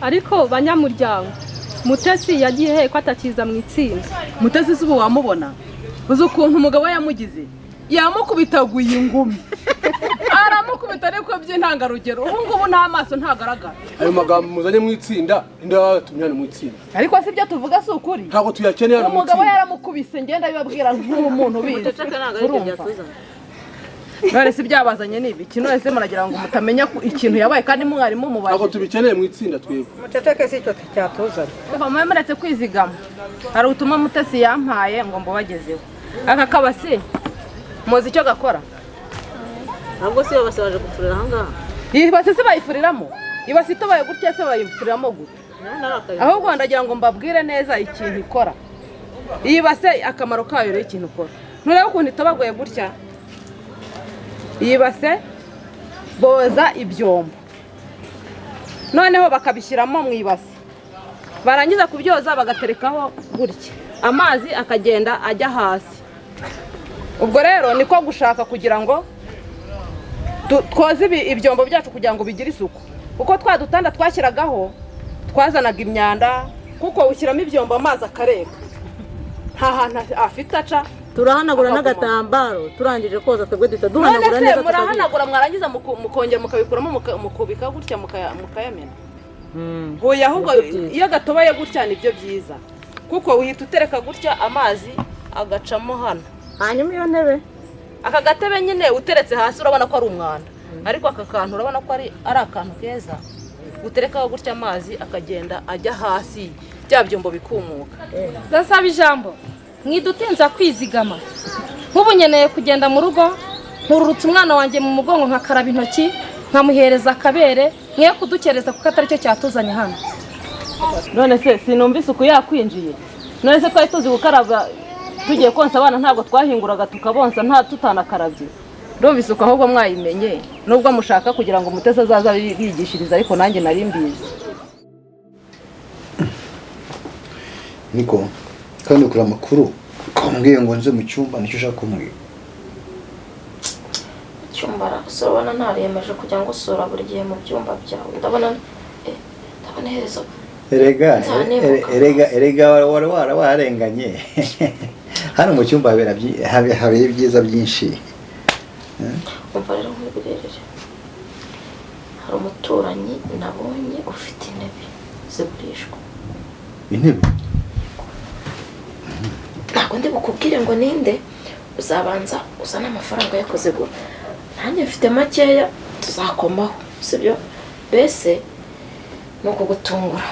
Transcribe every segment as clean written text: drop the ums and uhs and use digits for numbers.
ariko banyamuryango Mutesi yagiye he ko atakiza mu itsinda? Mutesi subu wamubona uzi ukuntu umugabo yamugize yamukubitaguye ingumi aramukubita ariko by'intangarugero ubu ngubu nta maso ntagaragara. Ayo magambo muzanye mu itsinda inda tumyane mu itsinda Ariko si byo tuvuga si ukuri. ntabwo tuyakeneye hano mu Umugabo itsinda. yaramukubise ngenda bibabwira nk'umuntu bizi. None si byabazanye nibi kino ese muragira ngo mutamenya ikintu yabaye kandi mwarimu mubaje. Ntabwo tubikeneye mu itsinda twebwe. Muceceke si cyo cyatuzanye. Kuva mwe muretse kwizigama. Hari utuma Mutesi yampaye ngo mbobagezeho. Aka kabasi muzi icyo gakora? Ntabwo se babasaje gufurira ahangaha. Ibase se bayifuriramo. Ibase itobaye gutya se bayifuriramo gute? Ahubwo ndagira ngo mbabwire neza ikintu ikora. Iyi base akamaro kayo rero ikintu ikora. Ntureba ukuntu itobagoye gutya. Iyi base boza ibyombo. Noneho bakabishyiramo mu ibase. Barangiza kubyoza bagaterekaho gutya. Amazi akagenda ajya hasi. Ubwo rero niko gushaka kugira ngo twoze ibyombo byacu kugira ngo bigire isuku. Uko twadutanda twashyiragaho twazanaga imyanda kuko ushyiramo ibyombo amazi akareka. Nta hantu afite aca. Turahanagura n'agatambaro turangije koza twebwe duhita duhanagura neza. Murahanagura mwarangiza mukongera mukabikuramo mukubika gutya mukayamena. Hoya ahubwo iyo gatobaye gutya nibyo byiza. Kuko uhita utereka gutya amazi agacamo hano. Hanyuma iyo ntebe aka gatebe nyine uteretse hasi urabona ko ari umwanda. Ariko aka kantu urabona ko ari akantu keza. Uterekaho gutya amazi akagenda ajya hasi bya byombo bikumuka. Ndasaba ijambo mwidutinza kwizigama. Nk'ubu nkeneye kugenda mu rugo nkururutse umwana wanjye mu mugongo nkakaraba intoki nkamuhereza akabere mwe kudukereza kuko atari cyo cyatuzanye hano. None se sinumvise uko yakwinjiye. None se twari tuzi gukaraba tugiye konsa abana ntabwo twahinguraga tukabonsa nta tutanakarabye. Ndumvise uko ahubwo mwayimenye nubwo mushaka kugira ngo Mutesi azaza bigishiriza ariko nanjye nari mbizi. Niko kandi ukura amakuru ukambwiye ngo nze mu cyumba nicyo ushaka kumubwira. Cyumba sorobana ntaremeje kugira ngo sura buri gihe mu byumba byawe. Ndabona herezo. Erega wari warenganye. Hano mu cyumba habera ibyiza byinshi. Umva rero nk'ibirerere. Hari umuturanyi nabonye ufite intebe zigurishwa. Intebe? Ntabwo ndi bukubwire ngo ninde uzabanza uzana amafaranga yo kuzigura. Nanjye mfite makeya tuzakomaho sibyo? Bese nuko gutungura.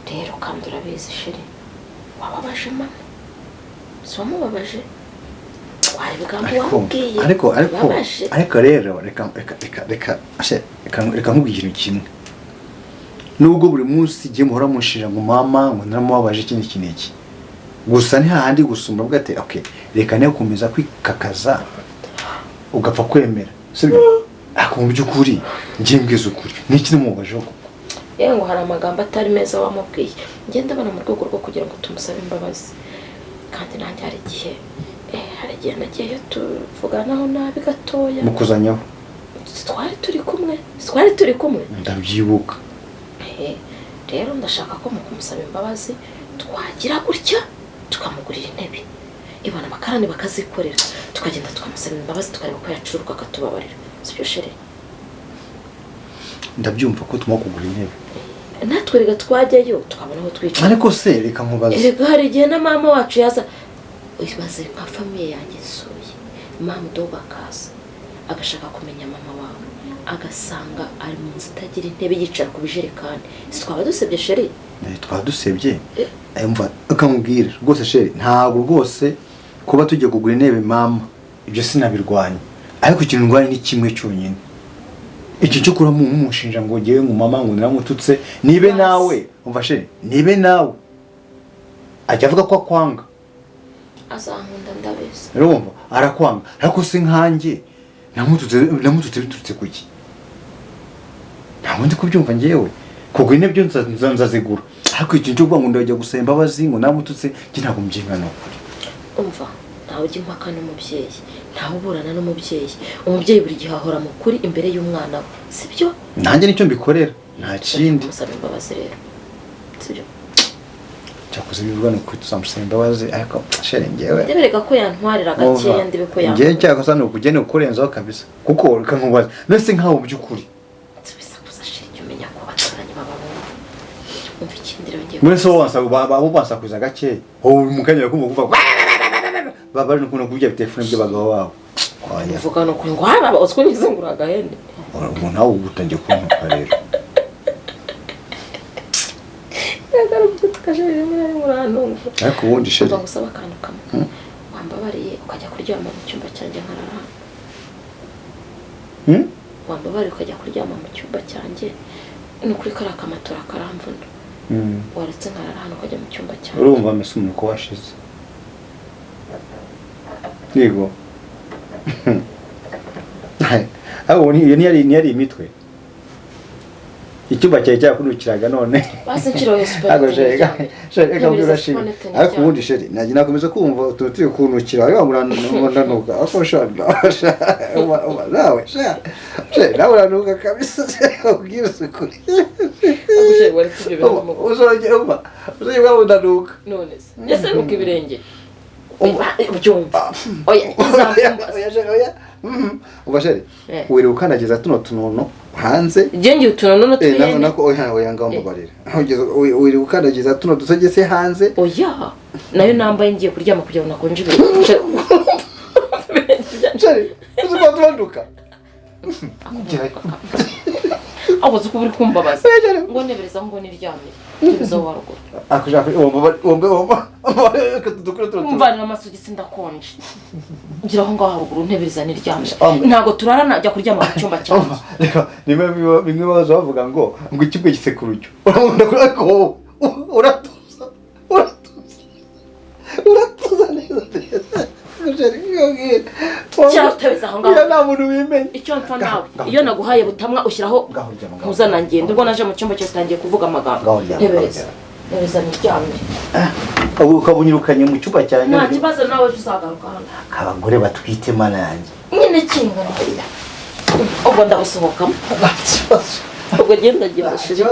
Rero kandi urabizi shiri wababaje mama. Si wamubabaje? Wari bigambo wamubwiye. Ariko rero reka nkubwire ikintu kimwe. Nubwo buri munsi igihe muhora mushira ngo mama ngo naramubabaje iki. Gusa ni hahandi gusumba bwate okay reka ne gukomeza kwikakaza ugapfa kwemera. Sibyo? Ako mu byukuri ngiye mbwiza ukuri. Niki mubabaje koko? Ngo hari amagambo atari meza wamubwiye. Ngenda bana mu rwego rwo kugira ngo tumusabe imbabazi. Kandi nanjye hari igihe nagiye tuvuganaho nabi gatoya. Mukuzanyaho. Twari turi kumwe. Ndabyibuka. Rero ndashaka ko mu kumusaba imbabazi twagira gutya tukamugurira intebe. Ibona amakarani bakazikorera. Tukagenda tukamusaba imbabazi tukareba ko yacuruka akatubabarira. Sibyo shere? Ndabyumva ko tuma kugura intebe. Natwe rega twajyayo tukabona aho twicara. Ariko se reka nkubaze. Erega hari igihe na mama wacu yaza ibaze nka famiye yanjye suye. Mama dogo akaza agashaka kumenya mama wawe. Agasanga ari mu nzu itagira intebe yicara ku bijerekani. Twaba dusebye sheri? Twaba dusebye. Umva akamubwira rwose sheri ntabwo rwose kuba tujye kugura intebe mama. Ibyo sinabirwanya. Ariko ikintu ndwanya ni kimwe cyonyine. Iki cyo kura mu mushinja ngo ngewe ngo mama ngo naramututse nibe nawe umva sheri nibe nawe ajya avuga ko akwanga azankunda ndabese urumva arakwanga ariko se nkanjye namututse biturutse kuki ntabwo ndi kubyumva ngewe kuko intebe nzazigura ariko iki cyo kuvuga ngo ndajya gusaba imbabazi ngo namututse njye ntabwo mbyemera n'ukuri. Umva ntawe ujya impaka n'umubyeyi ntawe uburana n'umubyeyi. Umubyeyi buri gihe ahora mu kuri imbere y'umwana we sibyo? Nanjye nicyo mbikorera nta kindi musaba imbabazi rero sibyo cyakoze bivuga ni ukuri tuzamusaba imbabazi ariko shere ngewe ndebereka ko yantwarira gakeya ndibe ko ngewe cyakoze ni ukugenda ukurenzaho kabisa kuko reka nkubaza nese nkaho mu by'ukuri bisakuza shere umenya ko abaturanye baba bumva umva ikindi rero ngiye muri so basakuza gakeya wowe mu kanya kumva baba ari no kubya telefone by'abagabo babo uvuga no kuri ngo haba uzwe nizengura gahende umuntu nawe utangiye kumva rero ariko ubundi shere ngusaba akantu kamwe wambabariye ukajya kuryama mu cyumba cyanjye nkarara wambabariye ukajya kuryama mu cyumba cyanjye ni ukuri kariya kamatora karamvuna waretse nkarara hano ukajya mu cyumba cyanjye urumva mbese umuntu ko washize yego abo iyo ntiyari imitwe icyumba cyawe cyakunukiraga none basi nkiro ariko ubundi sheri najye nakomeza kumva utuntu turi kunukira ayo ndanuka nawe nawe uranuka kabisa ubwira ukuri uzongera umva ndanuka none se ese nuko ibirenge ubyumva oya oya uba sheri wiri ukandagiza tuno tuntu hanze ngiye utuntu twene nako oya ngamba barira wiri ukandagiza tuno dusogese hanze oya nayo nambaye ngiye kuryama kugira ngo nakonje sheri uzuko turanduka abo zuko buri kumbabaza ngo nebereza ngo niryamire ntibizo waruguru akushaka omba umvana amasogisi ndakonje ngira aho ngaho haruguru ntebereza niryamire ntago turara najya kuryama mu cyumba cyanjye reka bimwe bazo bavuga ngo ikigo gisekurujyo urabona ko uratuza neza cyangwa utabeza aho ngaho nta muntu wimenye icyo mpfa nawe iyo naguhaye butamwa ushyiraho mpuzana ngendo ubwo naje mu cyumba cyo utangiye kuvuga amagambo ntebereza niryamire ubu ukabunyirukanye mu cyumba cyanjye nta kibazo nawe uzagaruka hano abagore batwite mana yanjye nyine kingana ubwo ndabusohokamo ubwo genda shiri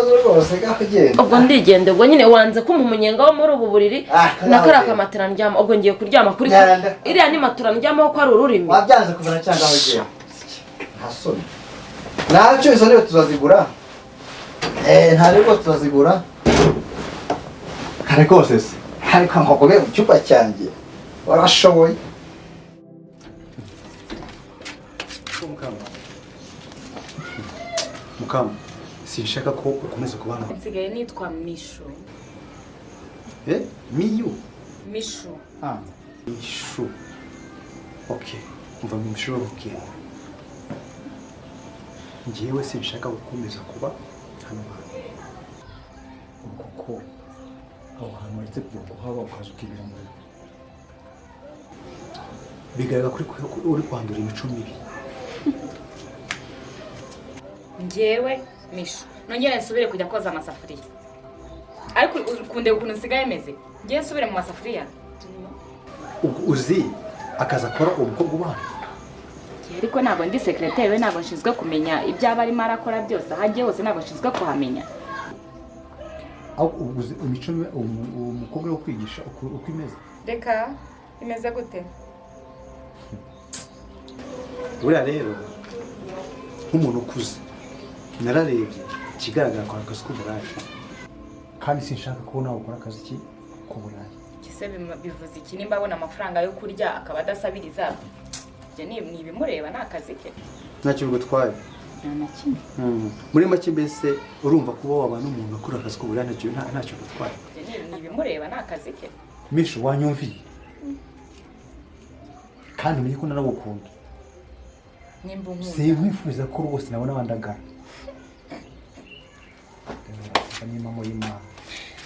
ubwo ndigende ubwo nyine wanze kumpa umunyenga wo muri ubu buriri nakara akamatera ndyama ubwo ngiye kuryama kuri iriya ni matura ndyamaho ko ari ururimi wabyanze kubona cyangwa aho ugiye ntasoni ntacyo izo ntebe tuzazigura nta rero tuzazigura kare kose se ariko nkokube mu cyumba cyanjye warashoboye mukama sinshaka ko ukomeza kubana nsigaye nitwa Mishu miyu Mishu mishu okay umva mishu okay ngiyewe sinshaka gukomeza kuba hano kuko aho hantu uretse kuhaba ukaza ukibera mu bigaragara kuri uri kwandura imico mibi njyewe Mishu nongera nsubire kujya koza amasafuriya ariko ukunde ukuntu nsigaye meze ngiye nsubire mu masafuriya uzi akaza akora umukobwa ubana ariko ntabwo ndi secrétaire we ntabwo nshinzwe kumenya ibyo aba arimo arakora byose ahagiye hose ntabwo nshinzwe kuhamenya aho ubuze imico umukobwa wo kwigisha uko imeze reka imeze gute buriya rero nk'umuntu ukuze nararebye ikigaragara kwa akazi k'uburayi kandi sinshaka kubona ukora akazi k'uburayi ese bivuze iki nimba abona amafaranga yo kurya akaba adasabiriza ibyo ni ibimureba ni akazi ke ntacyo bigutwaye nta kimwe muri make mbese urumva kuba waba n'umuntu akora akazi k'uburayi ntacyo bigutwaye ni ibimureba ni akazi ke Mishu wanyumviye kandi umenye ko naragukunda nimba unkunda sinkwifuza ko rwose nabona bandagara n'imamo y'Imana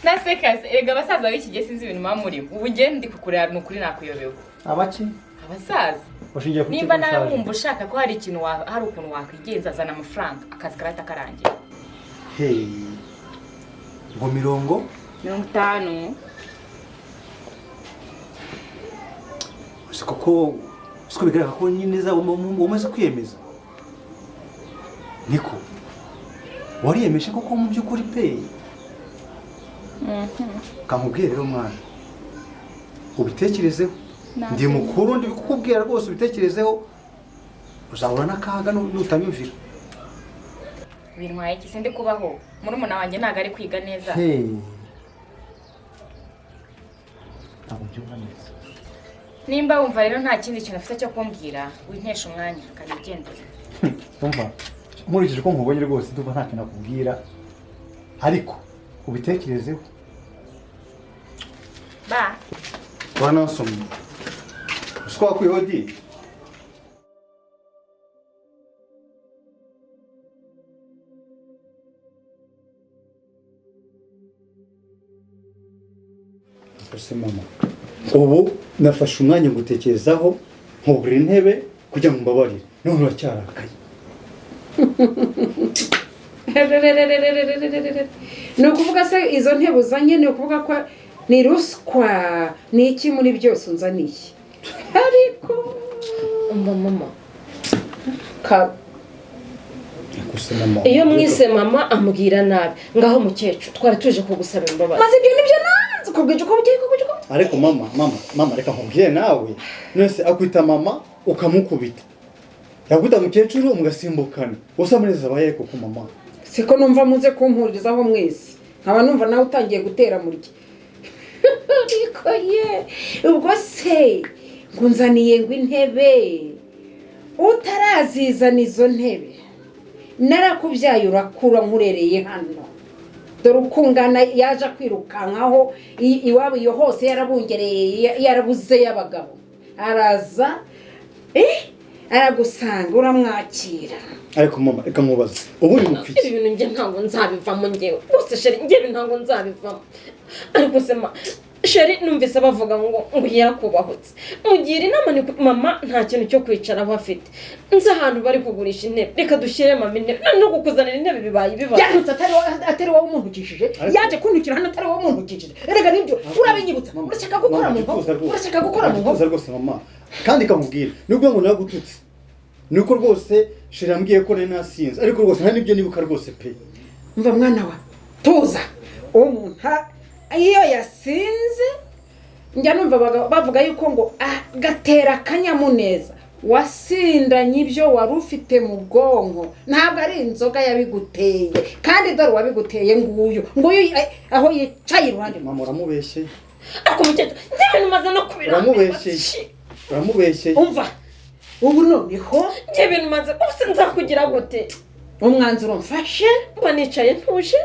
nasekaze ega abasaza b'iki gihe sinzi ibintu bamuri ubu ngiye ndi kukureba ni ukuri nakuyobewe abaki abasaza bashingiye ku nimba nawe wumva ushaka ko hari ikintu hari ukuntu wakwigenza azana amafaranga akazi karahita karangira ngo 50 kuko bigaragara ko nyine umaze kwiyemeza niko wariyemeje koko mu by'ukuri pe kamubwire rero mwana ubitekerezeho ndi mukuru ndi kukubwira rwose ubitekerezeho uzahura n'akaga n'utanyumvira bintwaye iki sindi kubaho murumuna wanjye ntabwo ari kwiga neza ntabwo mbyumva neza nimba wumva rero nta kindi kintu afite cyo kumbwira wintesha umwanya akanigendera umva nkurikije ko nkubonye rwose ndumva nta kintu nakubwira ariko ubitekerezeho ba wanasomye usiko wakwihodi ese mama ubu nafashe umwanya gutekerezaho nkubura intebe kugira ngo mbabarire none uracyarakaye ni ukuvuga se izo ntebe uzanye ni ukuvuga ko ni ruswa ni iki muri byose unzaniye ariko umva mama iyo mwise mama ambwira nabi ngaho mukecuru twari tuje kugusaba imbabazi maze ibyo nibyo nanze ukubwije uko bugiye kubwije uko ariko mama reka nkubwire nawe nose akwita mama ukamukubita yakwita mukecuru mugasimbukana usamuneza abaye koko mama siko numva muze kumpuririzaho mwese nkaba numva nawe utangiye gutera murye ariko ye ubwo se ngunzaniye ngo intebe utarazizana izo ntebe narakubyaye urakura nkurereye hano dore ukungana yaje kwirukankaho iwabo iyo hose yarabungereye yarabuze y'abagabo araza aragusanga uramwakira ariko mama reka mubaze ubu uri mupfiki ibi bintu njye ntabwo nzabivamo njyewe bose sheri njye ntabwo nzabivamo ariko se sheri numvise bavuga ngo yakubahutse mugira inama ni mama nta kintu cyo kwicara bafite nzi ahantu bari kugurisha intebe reka dushyire mama intebe no kukuzanira intebe bibaye yandutse atari wowe umuntu ukishije yaje kuntukira hano atari wowe umuntu ukishije erega nibyo urabinyibutsa urashaka gukora mu nkovu urashaka gukora mu nkovu rwose mama kandi kamubwira nubwo ngo nagututse nuko rwose sheri ambwiye ko nari nasinze ariko rwose nta nibyo nibuka rwose pe mva mwana wa tuza umuntu iyo yasinze njya numva bavuga yuko ngo gatera akanyamuneza wasindanye ibyo wari ufite mu bwonko ntabwo ari inzoga yabiguteye kandi dore wabiguteye nguyu aho yicaye iruhande mama uramubeshye ariko mukecuru njyewe numaze no kubira uramubeshye umva ubu noneho njye ibintu maze ubuse nzakugira gute umwanzuro mfashe mba nicaye ntuje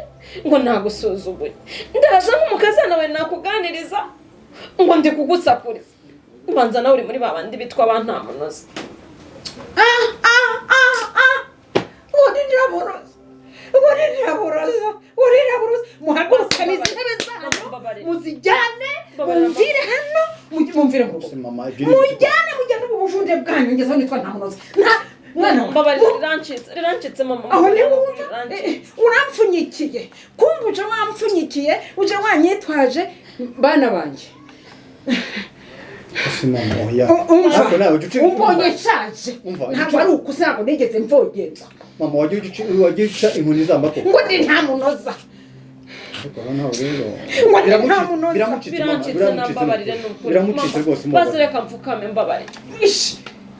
ngo nagusuzuguye ndaza nk'umukazana we nakuganiriza ngo ndi kugusakuriza ubanza nawe uri muri babandi bitwa ba nta munozi uriraburoza muhagurukane izi ntebe zanyu muzijyane mumvire hano mumvire mu rugo mujyane ubu bujunde bwanyu ngezeho nitwa nta munozi mwana rirancitse mama aho ni wumva urampfunyikiye kumva uje wampfunyikiye uje wanyitwaje bana banjye umbonye nshaje ntabwo ari ukusa ntabwo nigeze mvogerwa mama wagiye uca inkoni z'amaboko ngo ndi nta munoza biramucitse rwose basi reka mfukame mbabarire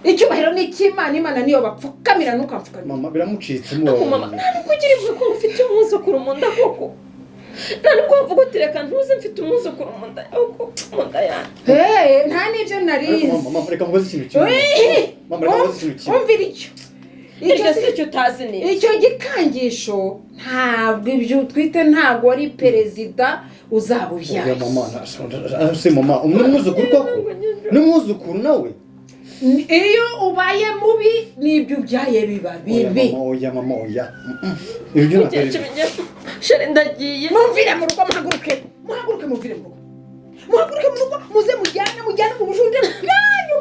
icyubahiro ni icy'imana imana niyo bapfukamira ntukamfukamira mama biramucitse mama ntabwo ugira ivuga ko ufite umwuzukuru mu nda koko ntabwo wavuga uti reka ntuze mfite umwuzukuru mu nda yanjye nta n'ibyo narize mama reka mubaze ikintu kimwe mama reka mubaze ikintu kimwe umvira icyo iryo si icyo utazi neza icyo gikangisho ntabwo ibyo utwite ntabwo ari perezida uzaba ubyaye mama umwuzukuru koko n'umwuzukuru nawe iyo ubaye mubi n'ibyo ubyaye biba bibi mama oya sheri ndagiye mumvire mu rugo muhaguruke muvire mu rugo muze mujyane mu bujunde bwanyu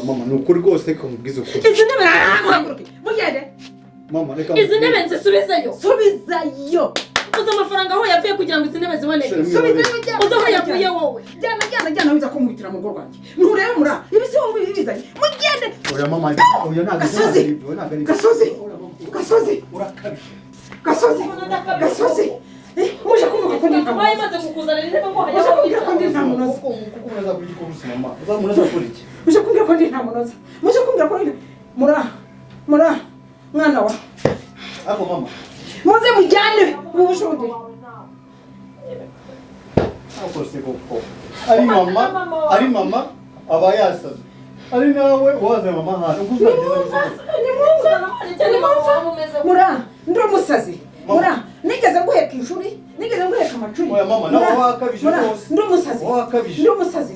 mama ni ukuri rwose ko mubwiza ukuri izi ntebe muhaguruke mugende mama reka izi ntebe nzisubizayo subizayo uzi amafaranga aho yavuye yavuye kugira ngo izi ntebe ziboneke subiza uzaho yavuye wowe jyana wiza kumwitira mu rugo rwanjye nturebe mura ibi si wowe bizanye mugende oya mama oya ntabwo gasozi muje kumva ko ndika abaye maze kukuzanira intebe ngo muje kumbwira ko ndi nta munoza muje kumbwira ko ndi nta munoza muje kumbwira ko mura mwana wa ako mama muze mujyane mu bushude ako se koko ari mama aba yasaze ari nawe waza mama hano mura ndi umusazi mura nigeze nguheka ishuri nigeze nguheka amacuri oya mama nawe wakabije rwose ndi umusazi ndi umusazi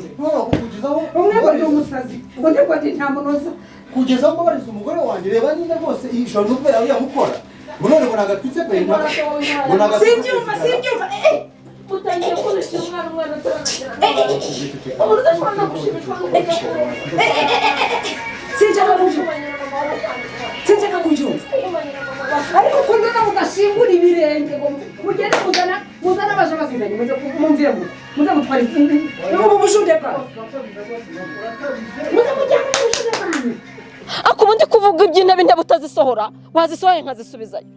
kugezaho umwe ngo ndi umusazi undi ngo ndi nta munoza kugeza ngo barize umugore wanjye reba nyine rwose ijoro n'ubwo yamukora none ngo nagatwitse pe simbyumva utangiye kurusha umwana ataragera umuntu udashobora no gushimishwa sinshaka kubyumva ariko ko ndona mudashingura ibirenge ngo mugende muzana abaje bazizanye mumvire muze mutwara izindi mu bushude bwawe muze mujyane mu bushude bwanyu ako ubundi kuvuga iby'intebe intebe utazisohora wazisohoye nkazisubizayo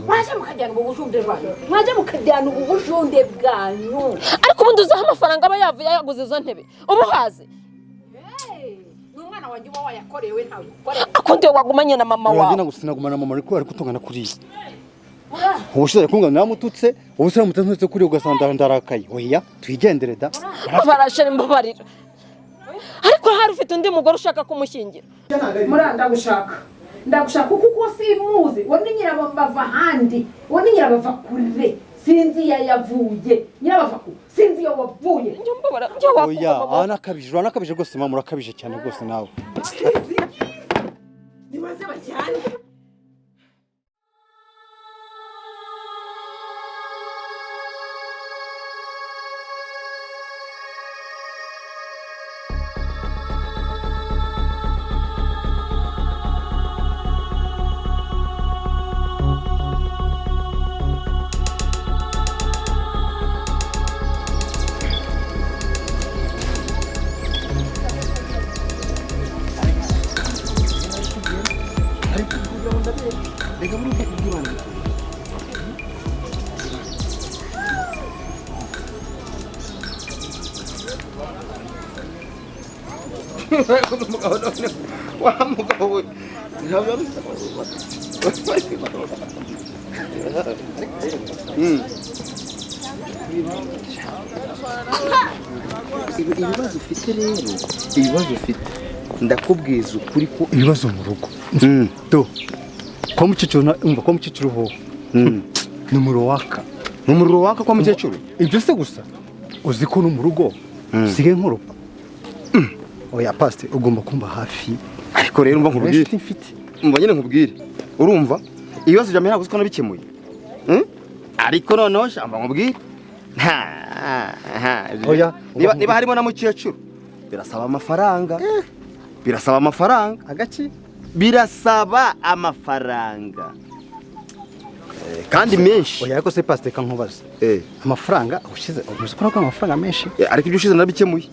mwaje mukajyana ubu bushunde bwanyu mwaje mukajyana ubu bushunde bwanyu ariko ubundi uzaho amafaranga aba yavuye yaguze izo ntebe uba uhazi ni umwana wanjye uba wayakorewe ntawe ukorera akundi wagumanye na mama wawe ngira ngo sinagumana na mama ariko ari kutongana kuri iyi ubushize kungana namututse ubusira mutantutse kuri ugasanga ndarakaye oya twigendere da barashira imbabarira ariko hari ufite undi mugore ushaka kumushyingira ndagushaka kuko simuzi wone nyirabava handi wone nyirabava kure sinzi yavuye nyirabava ku sinzi yo wavuye oya anakabije rwose mama urakabije cyane rwose nawe nibaze bajyane ibibazo ufite rero ibibazo ufite ndakubwiza ukuri ko ibibazo mu rugo do kwa mukecuru umva kwa mukecuru ho numero waka kwa mukecuru ibyo se gusa uzi ko no mu rugo sige nkoropa oya paste ugomba kumba hafi ariko rero umva nkubwire umva nyine nkubwire urumva ibibazo bya mera gusiko nabikemuye ariko noneho shamba nkubwire oya niba harimo na mukecuru birasaba amafaranga agaki birasaba amafaranga kandi menshi oya ariko se paste kankubaza amafaranga ushize uzi ko amafaranga menshi ariko ibyo ushize nabikemuye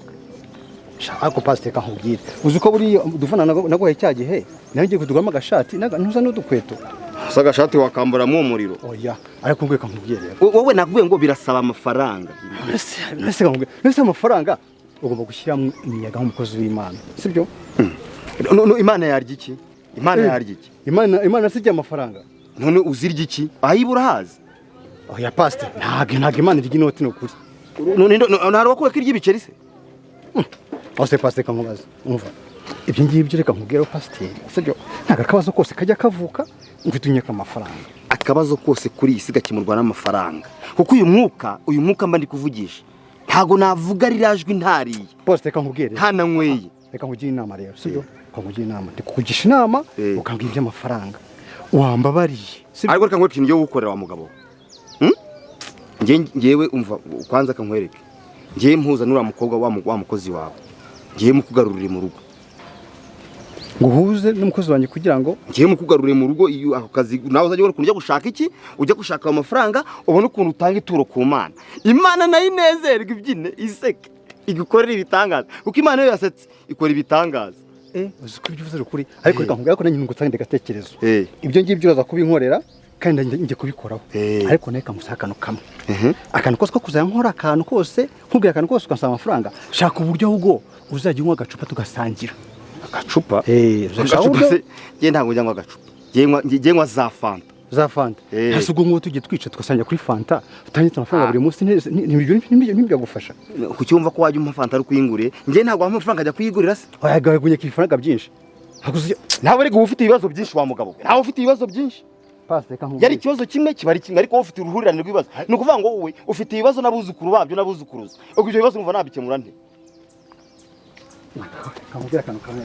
ariko paste kankubwira uzi ko buri duvana nagoye cyagihe nawe ngiye kudugama agashati ntuza n'udukweto sagashati wakamburamo umuriro oya ariko ngwe kankubwira wowe nakubwiye ngo birasaba amafaranga nese amafaranga ugomba gushyiramo imiyaga nk'umukozi w'Imana sibyo Imana yarya iki Imana sijya amafaranga none uzirya iki ayibura hazi oya paste ntago Imana irya inoti no kuri none narakuwe kirya ibiceri se ose paste kamubaza umva ibyo ngibyo reka nkubwira pasteur sibyo ntago akabazo kose kajya kavuka ngwitunyeka amafaranga akabazo kose kuri isi gakemurwa n'amafaranga kuko uyu mwuka mba ndi kuvugisha ntago navuga rirajwe ntariye paste reka nkubwire ntananyweye reka nkugire inama rero sibyo kamugira inama ndikugisha inama ukambwira iby'amafaranga wambabariye ariko reka nkwereke ikintu cyo gukorera wa mugabo ngewe umva kwanza kankwereke ngewe mpuza n'ura mukobwa wa mukozi wawe ngewe mukugarurire mu rugo ngo uhuze n'umukozi wanjye kugira ngo ngiye mukugarure mu rugo iyo ako kazi nawe uzajya ubona ukuntu ujya gushaka iki ujya gushaka amafaranga ubone ukuntu utanga ituro ku Mana. Imana nayo inezerwa ibyine iseke igukorera ibitangaza kuko Imana yo yasetse ikora ibitangaza. Uzi ko ibyo uvuze ukuri ariko reka nkubwira ko nanjye ngutsange gatekerezo ibyo ngibyo uraza kubinkorera kandi njye kubikoraho ariko naye kamusa akantu kamwe akantu kose ko kuzankora akantu kose nkubwira akantu kose ukansaba amafaranga shaka uburyo ahubwo uzajya unywa agacupa tugasangira. Agacupa agacupa se ngiye ntabwo njya ngo agacupa ngiye nywa za fanta hasugo ngo tujye twica tugasangira kuri fanta utangitse amafaranga buri munsi ntibyagufasha kucyumva ko wajya umpa fanta ari kuyingure ngiye ntabwo wampa amafaranga ajya kuyigurira se wayagagunye ku ifaranga byinshi nawe ariko ufite ibibazo byinshi wa mugabo nawe ufite ibibazo byinshi yari ikibazo kimwe kiba ari kimwe ariko wowe ufite uruhurirane rw'ibibazo ni ukuvuga ngo wowe ufite ibibazo n'abuzukuru babyo n'abuzukuruza ubwo ibyo bibazo numva nabikemura nte kamubwira akantu kamwe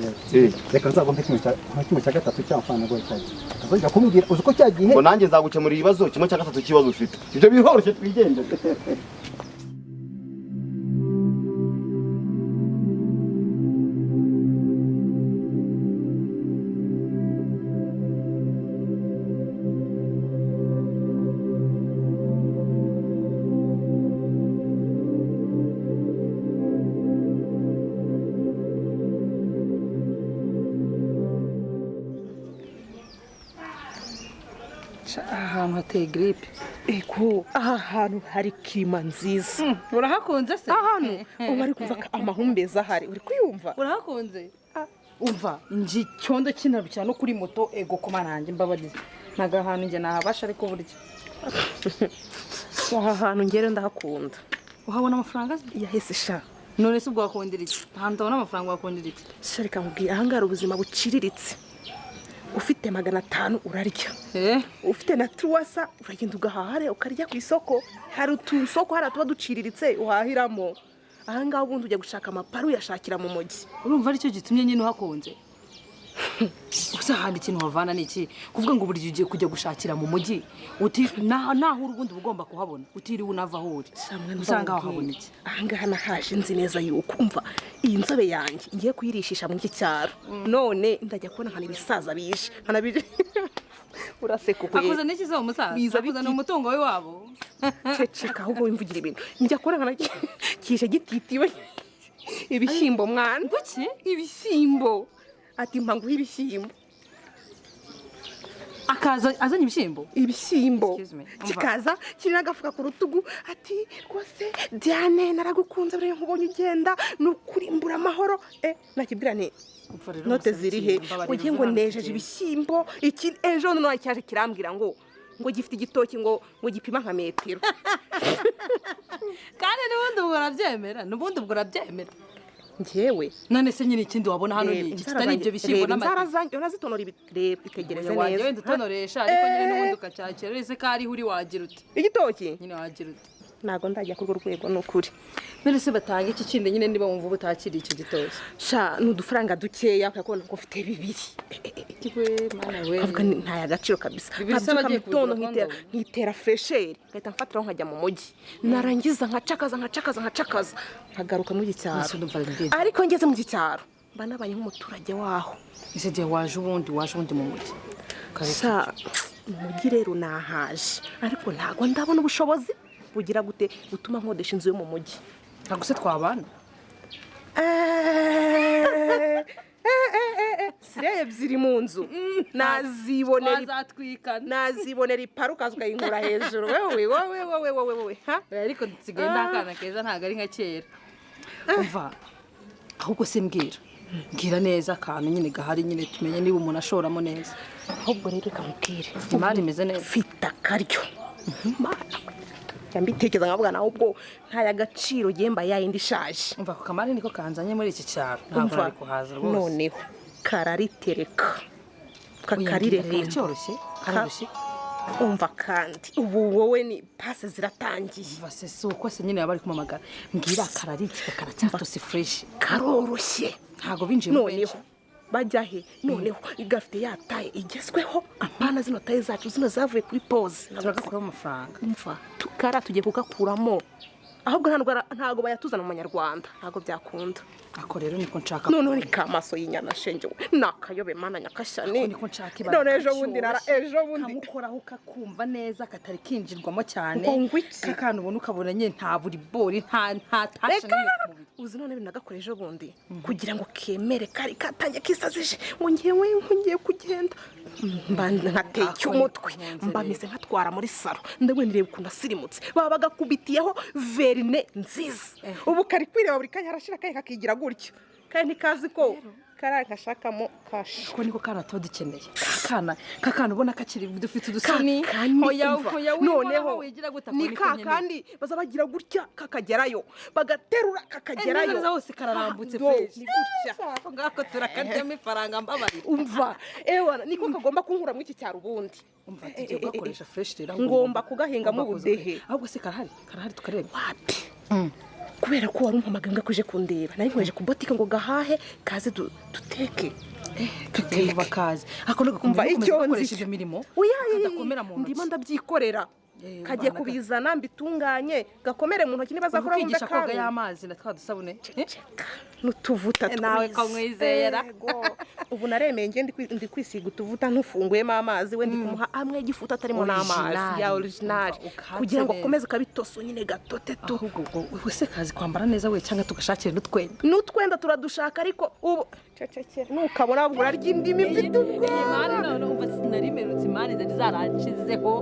reka nzagombe kimwe cya gatatu cy'amafaranga ngo cyagiye uzongera kumubwira uzi ko cyagiye ngo nanjye nzagukemura ibibazo kimwe cya gatatu cy'ibibazo ufite ibyo bihoroshye twigendere. ahantu hateye gripe aha hantu hari klima nziza urahakunze se ahantu ubu ari kumva amahumbeza ahari uri kuyumva urahakunze umva nji cyondo kinarukira no kuri moto ego kuma nanjye mbabadize naga ahantu nge nahabasha ariko burya aha hantu ngere ndahakunda uhabona amafaranga yahese sha none se ubwo wakondera iki ahantu ubona amafaranga wakondera iki sharika nkubwira ahangara ubuzima buciriritse ufite 500 urarya ufite na truwasa uragenda ugahahare ukarya ku isoko hari utusoko hari tuba duciriritse uhahiramo ahangaho ubundi ujya gushaka amaparu yashakira mu mujyi urumva ari cyo gitumye nyine uhakunze gusa handi ikintu havana niki kuvuga ngo buri gihe kujya gushakira mu mujyi uti naho urubundi bugomba kuhabona utiriwe unava aho uri usanga wahabona iki ahangaha nahaje nzi neza yuko umva iyi nzobe yanjye ngiye kuyirishisha mu cyaro none ndajya kubona nkana ibisaza bishe nkana uraseka uko akuza n'iki zo umusaza akuza no umutungo we wabo ceceka ahubwo wimvugira ibintu njya kubona nkana kije gititiwe ibishyimbo mwana buki ibishyimbo ati mpangu y'ibishyimbo akaza azanye ibishyimbo kikaza kiri n'agafuka ku rutugu ati rwose Diane naragukunze buriya nkubonye ugenda nukuri mbura amahoro nakibwira nti note ziri he ugiye ngo nejeje ibishyimbo iki ejo none cyaje kirambwira ngo gifite igitoki ngo gipima nka metero kandi n'ubundi ubwo urabyemera ngewe none se nyine ikindi wabona hano ni iki kitari ibyo bishyimbo n'amata urazitonora itegereze neza wagiye wenda utonoresha ariko nyine n'ubundi ukacyakira ese ko ariho uri wagira uti igitoki nyine wagira uti ntago ndajya ku rwego n'ukuri none se batanga iki kindi nyine niba wumva ubutakiri icyo gitoki sha n'udufaranga dukeya ukabona ko ufite 2 kiwe mana we avuga ntaya agaciro kabisa bagiye kutono nkitera fresher ngahita mfatiraho nkajya mu mujyi narangiza nkacakaza nkagaruka mu cyaro ariko ngeze mu cyaro banabanye nk'umuturage waho ese gihe waje ubundi mu mujyi sha mu mujyi rero nahaje ariko ntago ndabona ubushobozi bugira gute gutuma nkodesha inzu yo mu mujyi ntago se twabana sireye ebyiri mu nzu nazibonera iparu kaza ukayinkura hejuru wowe ariko nsigaye n'akana keza ntago ari nka kera umva ahubwo se mbwira neza akantu nyine gahari nyine tumenye niba umuntu ashoramo neza ahubwo rero kamubwire imari imeze neza fita karyo mbitekereza nkavuga nawe ubwo nta agaciro gemba yayindi ishaje umva ko kamari niko kanzanye muri iki cyaro ntabwo ari kuhaza rwose noneho kararitereka kakarireremba cyoroshye umva kandi ubu wowe ni pase ziratangiye umva se uko se nyine yabari kumamagara mbwira kararikika karacyatose fresh karoroshye ntago binjiye mu benshi bajya he noneho igafite yataye igezweho apana zino taye zacu zino zavuye kuri pause turagakuramo amafaranga umva tukara tugiye kugakuramo ahubwo ntago bayatuzana mu Manyarwanda ntago byakunda ako rero niko nshaka none ni kamaso y'inyana shenge nakayobe mana nyakashani niko nshaka ibara none ejo bundi kamukoraho kakumva neza katari kinjirwamo cyane kakana ubona ukabona nyine nta buri bori nta tasha n'imwe uzi none binagakora ejo bundi kugira ngo kemere kari katangiye kisazije ngo ngiye kugenda mba nkateye cy'umutwe mba mise nkatwara muri saro ndawe nireba ukuntu asirimutse baba bagakubitiyeho verine nziza ubu kari kwireba buri kanya arashira kaye kakigira gutyo kandi nikazi ko karankashakamo kasha ko niko kana tuba dukeneye kakana ubona kakiri dufite udusoni noneho ni kandi baza bagira gutya kakagerayo bagaterura kakagerayo hose kararambutse fresh ni gutya ngako turakaryamo ifaranga mbabarira umva ewa niko kagomba kunkura mu iki cyaro ubundi umva tugiye gukoresha fresh rero ngomba kugahingamo ubudehe ahubwo se karahari tukareba wapi kubera ko wari umpamagaye kuje kundeba nari nkoje ku botike ngo gahahe kaze duteke tuteye bakaze ako no gakumva gukoresha ibyo mirimo kadakomera mu ntoki ndimo ndabyikorera kagiye kubizana mbitunganye gakomere mu ntoki nibazakora mu ndakanga koga y'amazi na twa dusabune n'utuvuta nawe kamwizera ubu naremeye nge ndi kwisiga utuvuta ntufunguyemo amazi we ndi kumuha amwe gifuta atarimo n'amazi ya original kugira ngo akomeze kabitoso nyine gatote tu we se kazi kwambara neza we cyangwa tugashakira n'utwenda turadushaka ariko ubu cecekera nukabona burarya indimi mfite imana none umva sinarimerutse imana zaranshizeho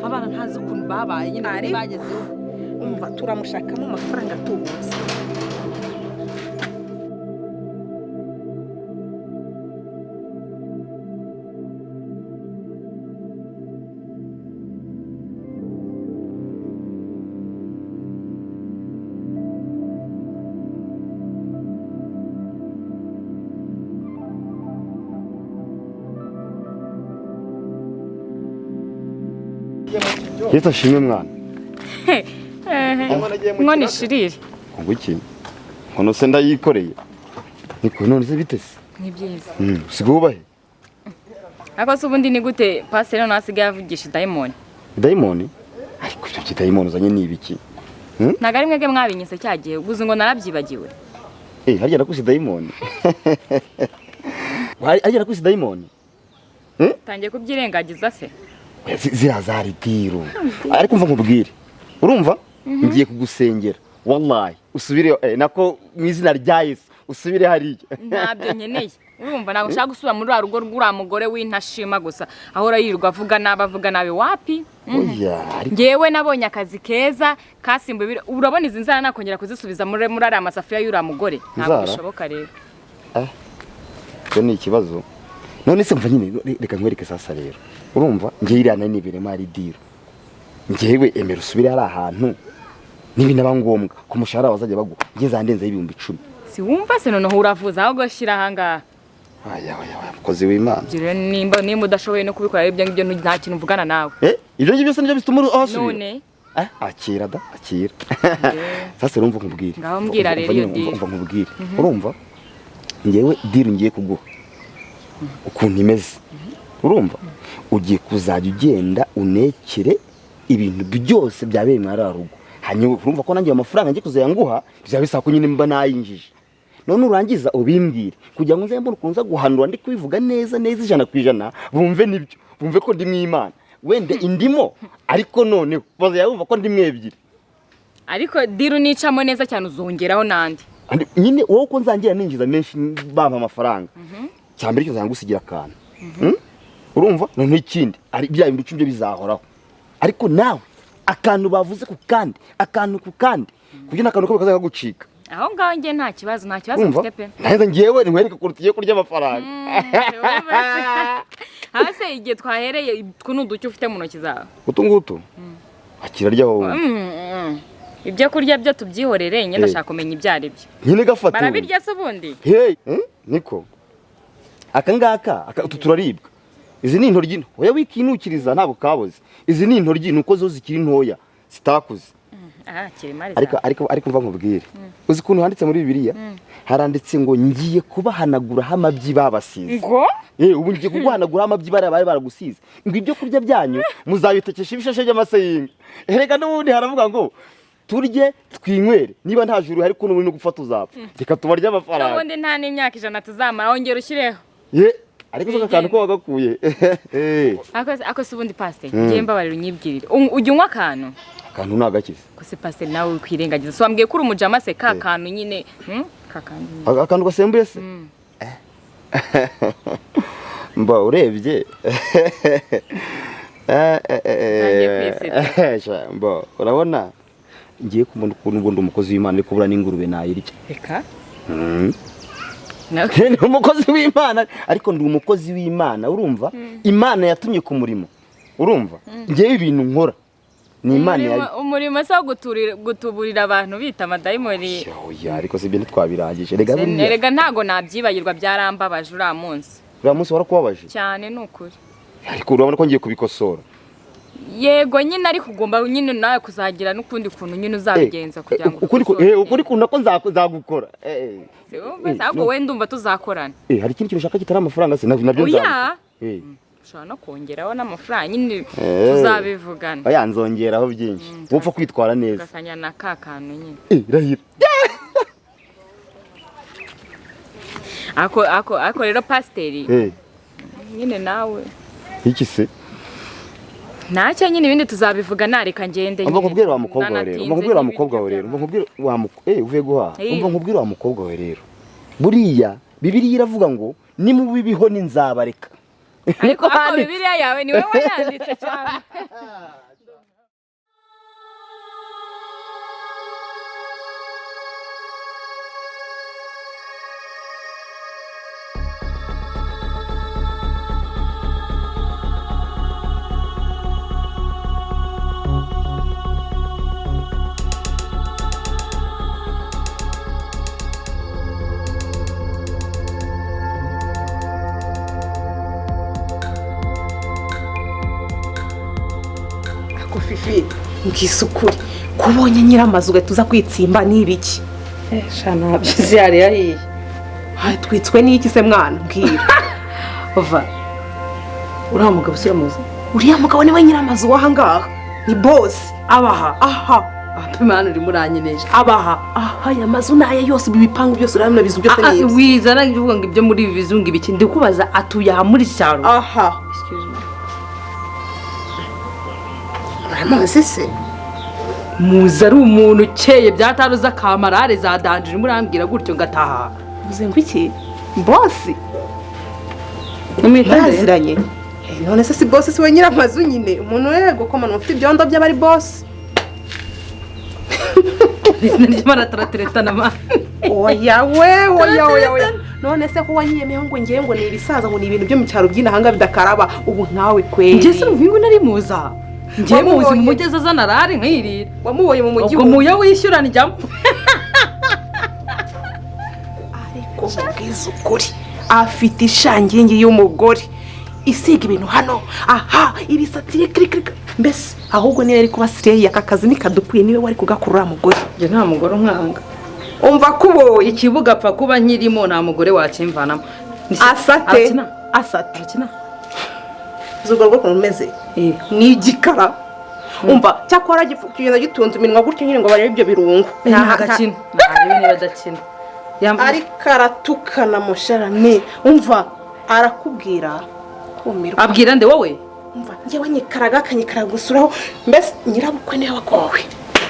abana ntazi ukuntu babaye nyine bagezeho umva turamushakamo amafaranga tubutse Yesu ashimwe mwana. None shirire. Ngo iki? Nkono se ndayikoreye. Niko none se bitese. Ni byiza. Sigubahe. Ako se ubundi ni gute pasero nasigaye avugisha daimon? Daimon? Ariko icyo kidaimon uzanye ni ibiki? Naga ari mwege mwabinyise cyagiye guza ngo narabyibagiwe. Harya nakusi daimon. Harya nakusi daimon. Tangiye kubyirengagiza se. Zirazari tiro. Ariko mva nkubwire. Urumva? Ngiye kugusengera. Wallahi usubire nako mwizina rya Yesu usubire hariya. Ntabyo nyeneye. Urumva nago ushaka gusubira muri rugo rw'ura mugore w'intashima gusa ahora yirirwa avuga nabi wapi? Ngewe nabonye akazi keza kasimbuye urabona izi nzara nakongera kuzisubiza muri ari amasafuriya y'ura mugore ntabwo bishoboka rero. Cyo ni ikibazo. None se mva nyine reka nkwereke sasa rero. Urumva ngiye irana n'ibere mari diro. Ngewe emera usubire ari ahantu nibi nabangombwa ku mushahara wazajya bagu ngeze andenze y'ibihumbi 10. Si wumva se none uravuza aho gashira hanga. Aya mukozi w'Imana. Jire nimba udashoboye no kubikora ibyo ngibyo nta kintu mvugana nawe. Ibyo ngibyo se nibyo bituma asubira. None akira. Sasa urumva nkubwire. Ngaho mbwira rero iyo diro. Umva nkubwire. Urumva ngewe diro ngiye kuguha. Ukuntu imeze. Urumva ugiye kuzajya ugenda unekere ibintu byose byabereye muri rugo. Hanyuma urumva ko nangiye amafaranga ngiye kuzayanguha bizabisa ko nyine mba nayinjije. None urangiza ubimbwire kugira ngo nzembe ukunza guhanura ndi kwivuga neza 100% bumve nibyo bumve ko ndi mw'Imana wende indimo ariko none baza yumva ko ndi mwebyiri ariko diru nicamo neza cyane uzongeraho nandi nyine wowe ko nzangira ninjiza menshi bampa amafaranga cyambere cyo zangusigira akantu urumva none ikindi ari bya bintu cyumye bizahoraho ariko nawe akantu bavuze ku kandi akantu ku kandi kugira akantu ko kazaga gucika aho ngaho nge nta kibazo mfite pe naheza ngiyewe nkwereka kurutiye kurya amafaranga hase igihe twahereye kunuducyo ufite mu ntoki zawe utungutu akira ryaho ibyo kurya byo tubyihorere nyine ndashaka kumenya ibyari byo nyine gafata barabirya se ubundi niko akangaka turaribwa izi ni intoryi oya wikinukiriza ntabwo kaboze izi ni intoryi nuko zo zikiri ntoya zitakuze ariko mva nkubwire uzi kuntu handitse muri Bibiliya haranditse ngo ngiye kubahanagura amabyi babasize ngo ubu ngiye kuguhanagura amabyi barabaye baragusize ngo ibyo kurya byanyu muzabitekesha ibishashe by'amaseyinga erega n'ubundi haravuga ngo turye twinywere niba nta juru hari kuno no gufata uzapfa reka tubarye amafaranga ubundi nta n'imyaka 100 tuzamara wongera ushyireho ariko so akantu ko wagakuye ako si ubundi pastor ngiye mbabarira unyibwirire ujya unywa akantu nagakize ko se pastor nawe ukwirengagiza so wambwiye ko uri umujama se ka kantu nyine akantu gasembuye se mba urebye mba urabona ngiye kubona ukuntu ubundi umukozi w'Imana ariko bura n'ingurube nayirya reka ni umukozi w'Imana ariko ndi umukozi w'Imana urumva Imana yatumye ku murimo urumva ngiye ibintu nkora ni Imana umurimo se gutuburira abantu bita amadayimoni ariko se ibintu twabirangije rega ntago nabyibagirwa byarambabaje uriya munsi warakubabaje cyane nukuri ariko urabona ko ngiye kubikosora yego nyine ariko ugomba nyine nawe kuzagira n'ukundi kuntu nyine uzabigenza kugira ngo ukuri kuntu ko nzagukora ahubwo wenda ndumva tuzakorana hari ikindi kintu ushaka kitari amafaranga se nabyo nzabikora ushobora no kongeraho n'amafaranga nyine tuzabivugana nzongeraho byinshi wupfa kwitwara neza ugasanya na ka kantu nyine rahira ako rero pasiteri nyine nawe iki se ntacyo nyine ibindi tuzabivuga nareka ngende nyine nkubwira wa mukobwa wawe rero nkubwira wa mukobwa wawe rero nkubwira uvuye guhaha nkubwira wa mukobwa wawe rero buriya Bibiliya iravuga ngo nimubibiho ninzabareka ariko Bibiliya yawe niwe wayanditse cyane Fifi ngisukuri kubonye nyiramazu gatuza kwitsimba nibiki shana byizi yari yahiye twitswe n'iki se mwana mbwira ova uriya mugabo usiramuze uriya mugabo niwe nyiramazu waha ngaha ni boss abaha Imana uri muranyeneje abaha aya mazu naye yose ibipangu byose uramuna bizu byose neza wizana ngivuga ngo ibyo muri ibi bizungu ibiki ndikubaza atuye aha muri cyaro excuse me amazi se muzi ari umuntu ukeye byataruza kamarare za danjiri murambwira gutyo ngataha uvuze ngo iki bosi mwitaziranye none se si bosi si we nyiramazu nyine umuntu yego ko umuntu ufite ibyondo by'abari bosi baratarateretana ma oya none se ko wanyiyemeho ngo ngiye ngo ni ibisaza ngo ni ibintu byo mu cyaro by'inahanga bidakaraba ubu ntawe kweri njye se uvuga ngo nari muza njye muzi mu mugezi azana rari nkirira wamuboye mu mujyi ubwo muya wishyura njyamo ariko mbwiza ukuri afite ishangingi y'umugore isiga ibintu hano ibisatsi kirikirika mbese ahubwo niyo yari kuba sireye aka kazi nikadukwiye niwe wari kugakurura mugore njye nta mugore nkanga umva kuboye ikibuga apfa kuba nkirimo nta mugore wakimvanamo asate zugo rwo kumeze ni igikara umva cyakora kigenda gitunze iminwa gutyo nyine ngo barebe ibyo birungo nta gakina nta niba adakina ariko aratukana musharane umva arakubwira kumirwa abwira nde wowe umva njyewe nyikaraga akanyikara mbese nyirabukwe niwe wakowe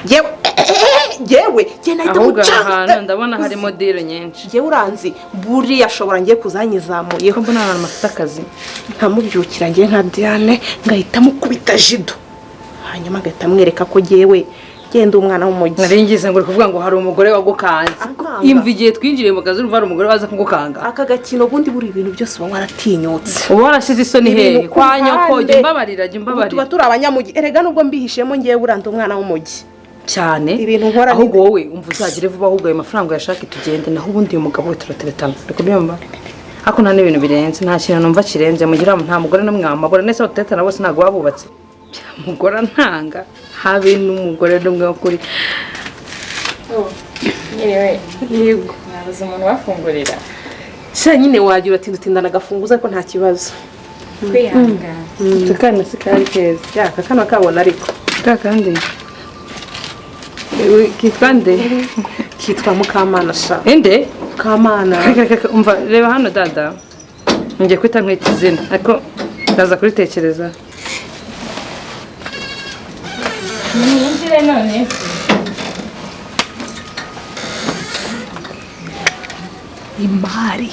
jewe nahita mucanga ndabona harimo diro nyinshi jewe uranzi buriya ashobora ngiye kuzanyizamuyeho mbona abantu bafite akazi nkamubyukira ngiye nka Diane ngahita mukubita jido hanyuma ngahita mwereka ko jewe genda umwana w'umujyi naringize ngo kuvuga ngo hari umugore wagukanze imva igihe twinjiriye mu kazi urumva hari umugore waza kugukanga aka gakino ubundi buri ibintu byose uba waratinyutse uba warasize isoni hehe kwa nyoko jya umbabarira tuba turi abanyamujyi erega nubwo mbihishemo ngiye buranda umwana w'umujyi cyane ibintu nkora ahubwo wowe umva uzagire vuba ahubwo ayo mafaranga yashaka tugende naho ubundi uyu mugabo we turateretana ariko byumva ariko nta n'ibintu birenze nta kintu numva kirenze mugira nta mugore n'umwe wamabura nese bateretana bose ntabwo babubatse umugore ntanga habe n'umugore n'umwe kuri yego nabuze umuntu wafungurira sha nyine wagira ati dutindana agafunguza ariko nta kibazo kwihangana tukana sikari keza yakakana kabona ariko kandi kitwa nde? Kitwa Mukamana sha. Inde? Mukamana. Umva reba hano dada. Ngiye kwita nkwita izina ariko ndaza kuritekereza. Ninjire none. Imari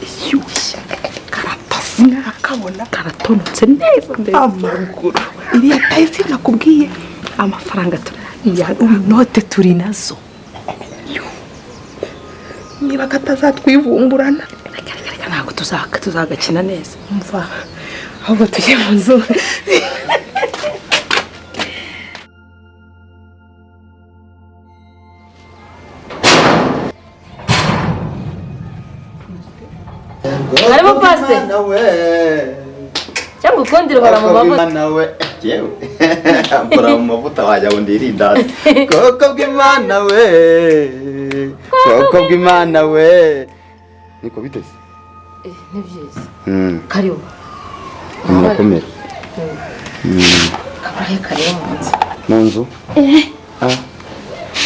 ishyushye karatasi nakabona karatonotse neza amaguru iriya tayisi nakubwiye amafaranga ya note turi nazo niba katazatwivumburana ntabwo tuzagakina neza umva ahubwo tujye mu nzu harimo pasite cyangwa ukundira uhora mu mavuta nawe yewe akora mu mavuta wajya ngo ndirindaze koko bw'Imana we koko bw'Imana we niko biteze ni byiza karibu murakomera kabaye karibu mu nzu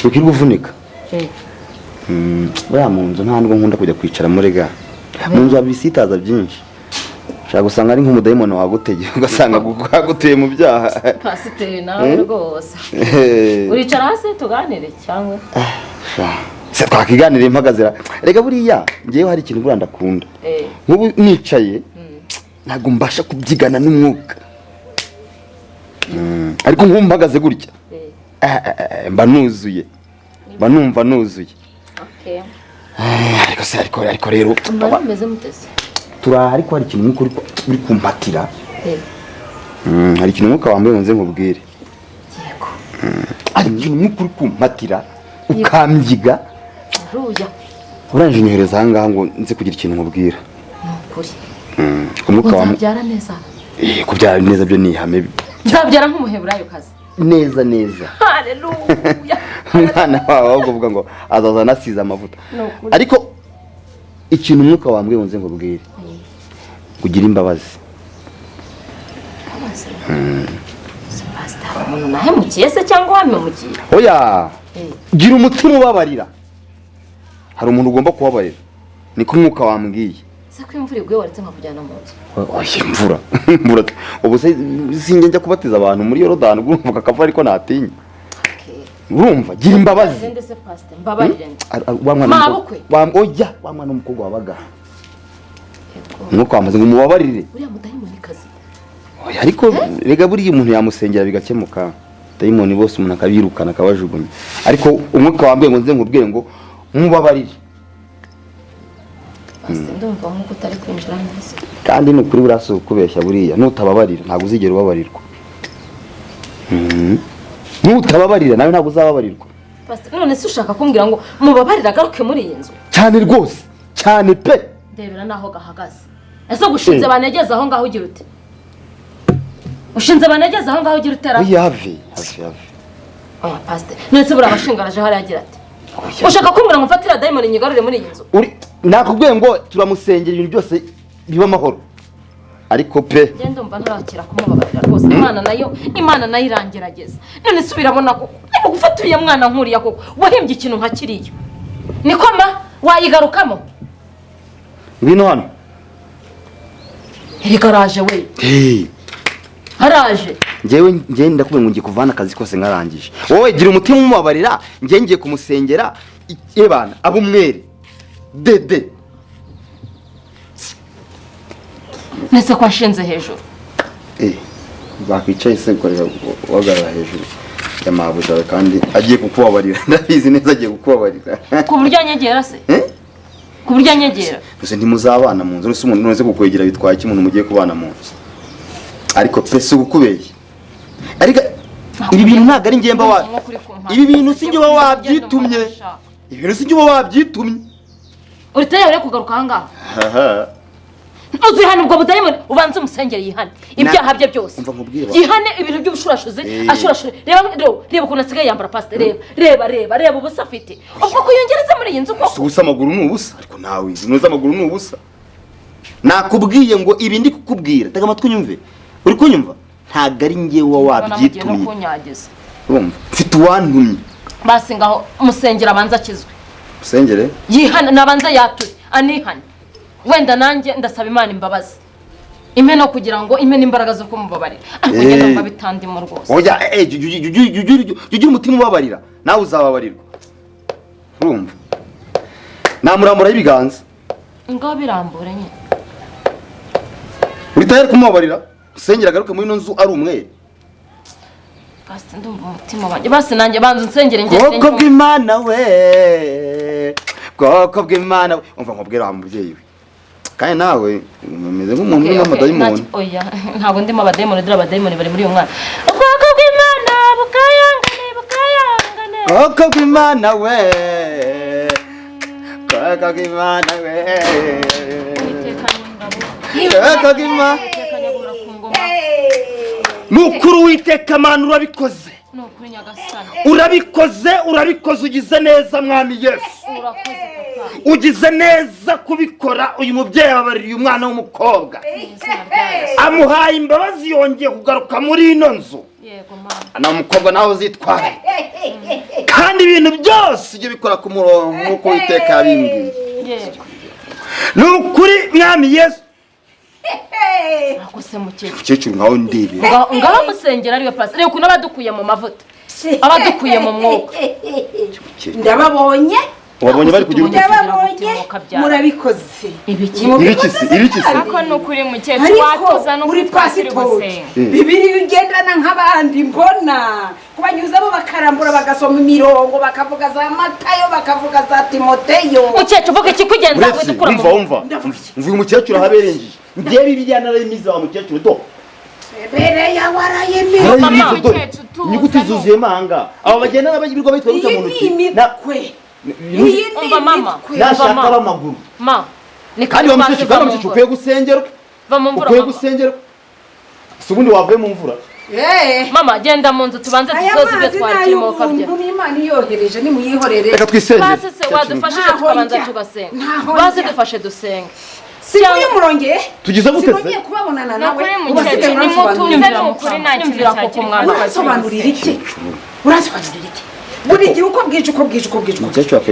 ukiri guvunika buriya mu nzu nta nubwo nkunda kujya kwicara muri ga mu nzu habisitaza byinshi ushaka gusanga ari nk'umudayimoni wagutegeye ugasanga aguteye mu byaha pasiteri nawe rwose uricara hasi tuganire cyangwa se twakiganira impagazira rega buriya ngewe hari ikintu buriya ndakunda nk'ubu nicaye ntabwo mbasha kubyigana n'umwuka ariko nk'ubu mpagaze gutya mba nuzuye mba numva nuzuye ariko rero meze mutese turaha ariko hari ikintu nk'uko uri kumpatira hari ikintu nk'uko wambaye nze nkubwire yego hari ikintu nk'uko uri kumpatira ukambyiga ruya urangije unyohereza aha ngaha ngo nze kugira ikintu nkubwira ni ukuri uzabyara neza kubyara neza byo ni ihame nzabyara nk'umuheburayo kazi neza neza haleluya umwana wawe ahubwo uvuga ngo azaza anasize amavuta ariko ikintu umwuka wambwiye ngo nze nkubwire kugira imbabazi umuntu nahemukiye se cyangwa wamemukiye oya gira umutima ubabarira hari umuntu ugomba kubabarira niko umwuka wambwiye se ko imvura iguye waretse nkakujyana mu nzu oya imvura ubu se sinjye njya kubatiza abantu muri Yorodani ubwo mvuga akava ariko natinya urumva gira imbabazi nde se pastor mbabarire mabukwe oya wa mwana umukobwa wabaga nuko amaze ngo mubabarire uriya mudayimoni kazi oya ariko rega buriya umuntu yamusengera bigakemuka dayimoni bose umuntu akabirukana akabajugunya ariko umwuka wambwiye ngo nze nkubwire ngo mubabarire ndumva nk'uko utari kwinjira neza kandi ni ukuri burasa ukubeshya buriya nutababarira ntabwo uzigera ubabarirwa nutababarira nawe ntabwo uzababarirwa none se ushaka kumbwira ngo mubabarire agaruke muri iyi nzu cyane rwose cyane pe ndebera naho gahagaze ese gushinze banegeza aho ngaho ugira ute ushinze banegeza aho ngaho ugira utera have oya pastor none se buriya abashingaraje hari agira ati ushaka kumbwira ngo mfatira dayimoni nyigarure muri iyi nzu nakubwiye ngo turamusengera ibintu byose biba amahoro ariko pe ngende umva ntarakira kumubabarira rwose imana nayo irangerageza none se birabona ko gufata uriya mwana nkuriya koko wahimbye ikintu nka kiriya niko ma wayigarukamo ngwino hano iri garaje we haraje njyewe ndakubwira ngo ngiye kuvana akazi kose nkarangije wowe gira umutima umubabarira njye ngiye kumusengera ebana abumwere dede nese ko ashinze hejuru bakwicaye se korera wagarara hejuru ya mabuja kandi agiye kukubabarira ndabizi neza agiye kukubabarira ku buryo anyegera se ku buryo anyegera gusa ntimuzabana mu nzu nese umuntu none kukwegera bitwaye iki umuntu mugiye kubana mu nzu ariko pese gukubeye ariko ibi bintu ntabwo ari ngemba wa ibi bintu sinjye wabyitumye ibintu sinjye wabyitumye uritaye kugaruka aha ngaha uzi hano ubwo budayimoni ubanze umusengere yihane ibyaha bye byose yihane ibintu by'ubushurashuzi ashurashuri reba ukuntu asigaye yambara pasite reba ubusa afite ubwo kuyongereza muri iyi nzu koko ubusa amaguru ni ubusa ariko nawe izi amaguru ni ubusa nakubwiye ngo ibi ndi kukubwira tega amatwi unyumve uri kunyumva ntabwo ari njyewe wabyitumye urumva mfite uwantumye basi ngaho musengera abanza akizwe musengere yihana nabanza yature anihane wenda nanjye ndasaba Imana imbabazi impe no kugira ngo impe n'imbaraga zo kumubabarira ariko ngenda mba bitandimo rwose oya jya umutima ubabarira nawe uzababarirwa urumva namuramura ibiganza ngaho birambure nyine uri tayari kumubabarira usengera agaruke muri ino nzu ari umwe basi ndumva umutima wanjye basi nanjye banza unsengere njye bwoko bw'Imana we bwoko bw'Imana we umva nkubwira wa mubyeyi we kandi nawe umeze nk'umuntu w'amadayimoni oya ntabwo ndimo abadayimoni dore abadayimoni bari muri uyu mwana bwoko bw'Imana bukayangane bwoko bw'Imana we bwoko bw'Imana we bwoko bw'Imana mukuru witeka Mana urabikoze urabikoze ugize neza mwami Yesu ugize neza kubikora uyu mubyeyi ababaririye umwana w'umukobwa amuhaye imbabazi yongeye kugaruka muri ino nzu na umukobwa nawe uzitwara kandi ibintu byose ujye bikora ku murongo nk'uko witeka yabimbwiye ni ukuri mwami Yesu akose mukecuru nkaho ndebe ngaho musengera ariwe pasi reka ukuntu abadukuye mu mavuta abadukuye mu mwuka ndababonye wabonye bari kugira ndababonye murabikoze ibiki ariko nukuri mukecuru watuza no kuri pasiri gusenga bibiri ugendana nk'abandi mbona kubanyuzamo bakarambura bagasoma imirongo bakavuga za Matayo bakavuga za Timoteyo mukecuru vuga iki kugenza kwe dukura mu umva uyu mukecuru ahaberengeje ngiye bibiriya narayimiza wa mukecuru do bere ya warayemeye mama mukecuru nyuguti zuzuye manga abo bagenda n'abagirwa bitwa guca mu ntoki nakwe umva mama nashaka b'amaguru ma kandi bamukecuru ukwiye gusengerwa ukwiye gusengerwa si ubundi wavuye mu mvura mama genda mu nzu tubanze tuzoze ibyo twarikirimo kabya Imana iyohereje nimuyihorere reka twisenge basi se wadufashije tukabanza tugasenga basi dufashe dusenga Sikuye murongeye tugize gute se kubabonana nawe mukecuru ni mutuze mukuri nta kintu cyakiri mwana urasobanurira iki urasobanurira iki buri gihe uko bwije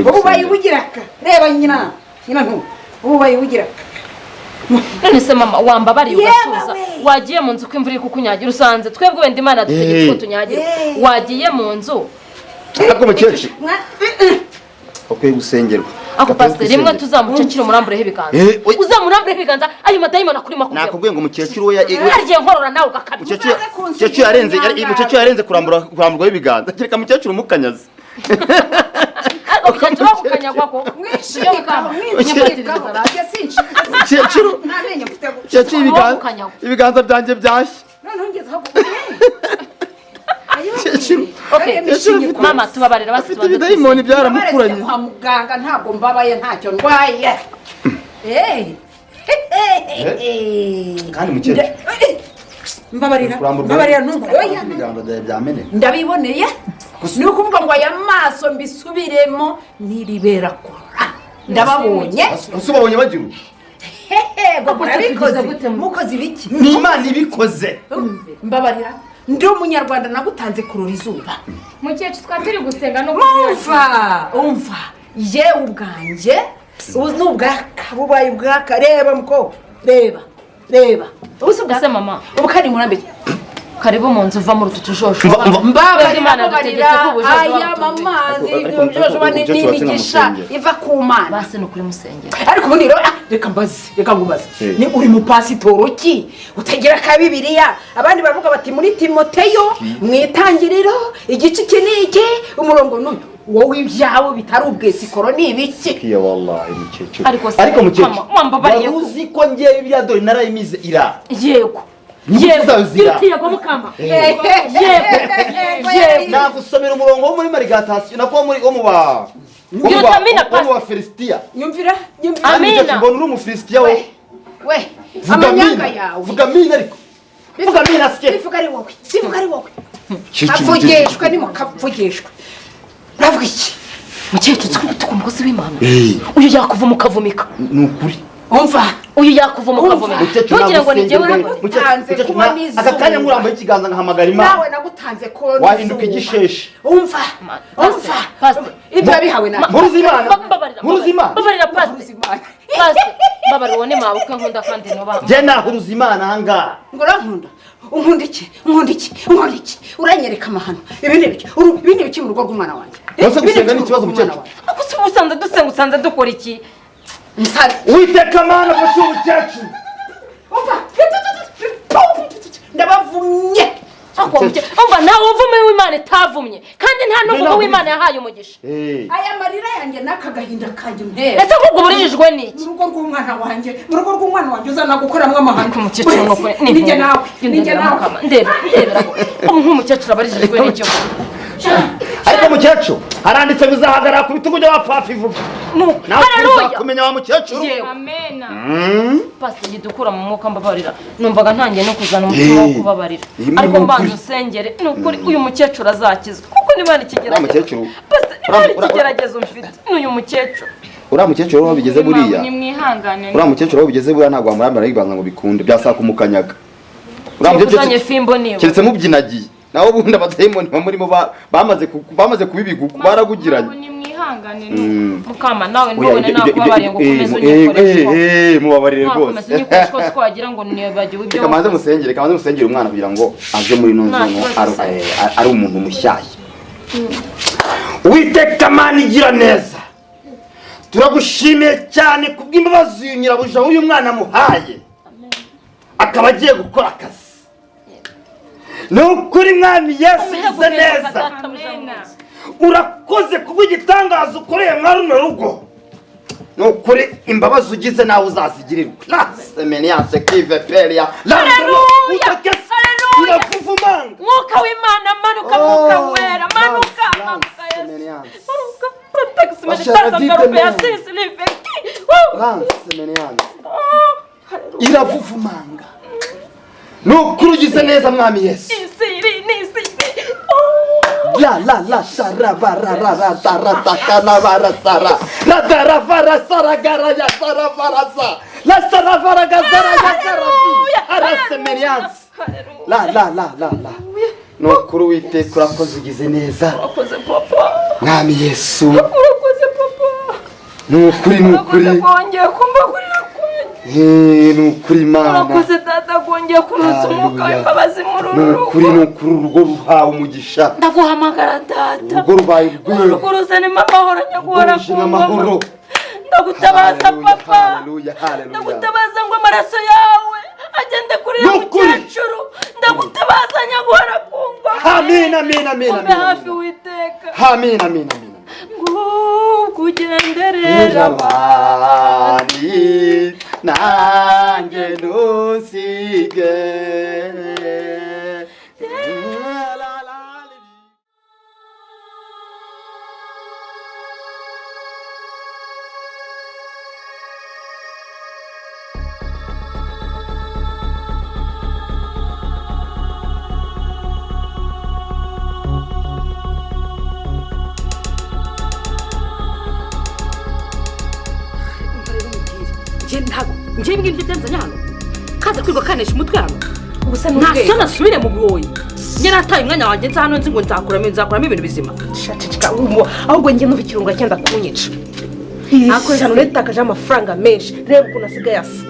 ubu bayibugiraka reba nyina ntu ubu bayibugiraka none se mama wambabariye ugatuza wagiye mu nzu ko imvura iri kukunyagira usanze twebwe wenda Imana dutegetse ko tunyagira wagiye mu nzu ako mukecuru ukwiye gusengerwa ako pasiteri rimwe tuzamucecire umurambureho ibiganza uzamurambureho ibiganza ayo madayimoni akuri makubwira nakubwiye ngo mukecuru we yagiye nkorora nawe ugakabya mukecuru yarenze kuramburwaho ibiganza kereka mukecuru mukanyaze mukecuru wakukanyagwa ko mwishiyo mukama mukecuru ibiganza byanjye byashye mama tubabarira basi afite ibidayimoni byaramukuranye kwa muganga ntabwo mbabaye ntacyo ndwaye kandi mukecuru mbabarira ndabiboneye ni ukuvuga ngo aya maso mbisubiremo niribera kora ndababonye usubabonye bagira murabikoze mukoze ibiki ni Imana ibikoze mbabarira ndi umunyarwanda nagutanze kurura izuba mukecuru twatiri gusenga no umva yewe ubwanjye ubu ni ubwaka bubaye ubwaka reba mukobwa reba ubuse mama ubu kari murambye karibu mu nzu uva muri utu tujosho mbabarira aya mamazi ibyo byose n'imigisha iva ku Mana basi nukuri musengera ariko ubundi reka ngubaze ni uri mu pasitoro ki utagira ka Bibiliya abandi bavuga bati muri Timoteyo mwitangiriro igice kiniki umurongo n'uyu wowe ibyawe bitari ubwesikoro ni ibiki kiya wallahi mukecuru ariko mukecuru wari uzi ko ngiye Bibiliya dore narayimize ira yego yego mukama nagusomera umurongo wo muri marigatasiyo nako wo mu wa Filisitiya nyumvira amina mbona uri umufilisitiya we amanyanga yawe vuga mina ariko vuga mina sike bivuga ari wowe avugishwe ni mukavugishwe uravuga iki mukecuru tukumukozi w'Imana uyu yakuvuma ukavumika ni ukuri umva uyu yakuvuma ukavumika ntugire ngo ni jyewe nagutanze kuba nizuba aka kanya ngurambaye ikiganza ngahamagara Imana nawe utanze ko wahinduka igisheshe. umva ibyo bihawe na Muruzimana babarira pasite babarira ubone mabuka nkunda kandi nuba je nahuruza Imana ahangaha. ngo rankunda unkunda iki uranyereka amahano ibindi biki mu rugo rw'umwana wanjye Wose gusenga ni ikibazo mukecuru. usanze dukora iki Uwiteka Mana fasha umukecuru. ndabavumye umva nawe uvume w'Imana itavumye kandi nta n'uvuga w'Imana yahaye umugisha. aya marira yanjye n'akagahinda kanjye mpera ese ahubwo burijijwe n'iki mu rugo rw'umwana wanjye uzana gukoramwo amahano umukecuru nuko ninjye nawe ndeba nk'umukecuru abarijijwe n'icyo Ariko mukecuru haranditse bizahagarara ku bitugu by'abapfafi vuga. Nawe kumenya wa mukecuru. Amen. Pastor gidukura mu mwuka mbabarira. Numvaga ntangiye no kuzana umutima wo kubabarira. Ariko mbanze usengere nukuri uyu mukecuru azakizwa. Kuko nibana ikigeragezo. Mukecuru. Pastor ikigeragezo mfite. N'uyu mukecuru. Uriya mukecuru aho bigeze buriya. Ni mwihangane. Uriya mukecuru aho bigeze buriya ntabwo wamurambira yibanga ngo bikunde byasaba kumukanyaga. Uriya mukecuru fimbo niwe. Keretse mubyinagiye. Naho bundi abadayimoni bamurimo bamaze kubibiguka baragugiranye. Ni mwihangane mukama nawe ndobone nakubabariye ngo komeze unyekoresha. Mubabarire rwose. Komeze unyekoresha ko wagira ngo nibagiwe ibyo. Kamaze musengere umwana kugira ngo aje muri nonzo ari umuntu mushyashya. Uwiteka Mana igira neza. Turagushimiye cyane kubw'imbabazi uyu nyirabuja w'uyu mwana muhaye. Akaba agiye gukora akazi. Nukuri mwami Yesu ugize neza. Urakoze kuba igitangaza ukoreye mwa runo rugo. Nukuri imbabazi ugize nawe uzazigirirwa. Semeniyanse kive peria. Haleluya. Iravuvumanga. Mwuka w'Imana manuka mwuka wera manuka Yesu. Manuka protect meditaza ngarupe ya sisi liveki. Semeniyanse. Iravuvumanga. Nukuri ugize neza mwami Yesu. La sharabara takana bara sara. La daravara sara gara ya saravara sa. La saravara gazara ya saravi. Arasemerians. La. Nukuri Uwiteka urakoze ugize neza. Urakoze papa. Mwami Yesu. Urakoze papa. Nukuri. Kongeye kumbagurira nukuri Mana. Urakoze data kongeye kurutsa umwuka w'imbabazi mu rugo. Nukuri urugo ruhawe umugisha. Ndaguhamagara data. Urugo rubaye urwego. Urugo ruzanemo amahoro nyaguhora ku ngoma. Ndagutabaza papa. Ndagutabaza ngo amaraso yawe agende kuri uyu mukecuru. Ndagutabaza nyaguhora ku ngoma. Amen. Ube hafi Uwiteka. Amen. Kugenderera abandi nanjye ntusige. Njye ibintu byanzanye hano kaza kwirwa kanesha umutwe hano ubusa nubwe nasubire mu buwoyi njye nataye umwanya wanjye nza hano nzi ngo nzakuramo ibintu bizima shacika ahubwo njye numva ikirunga cyenda kunyica akoresha netakaje amafaranga menshi reba ukuntu asigaye asa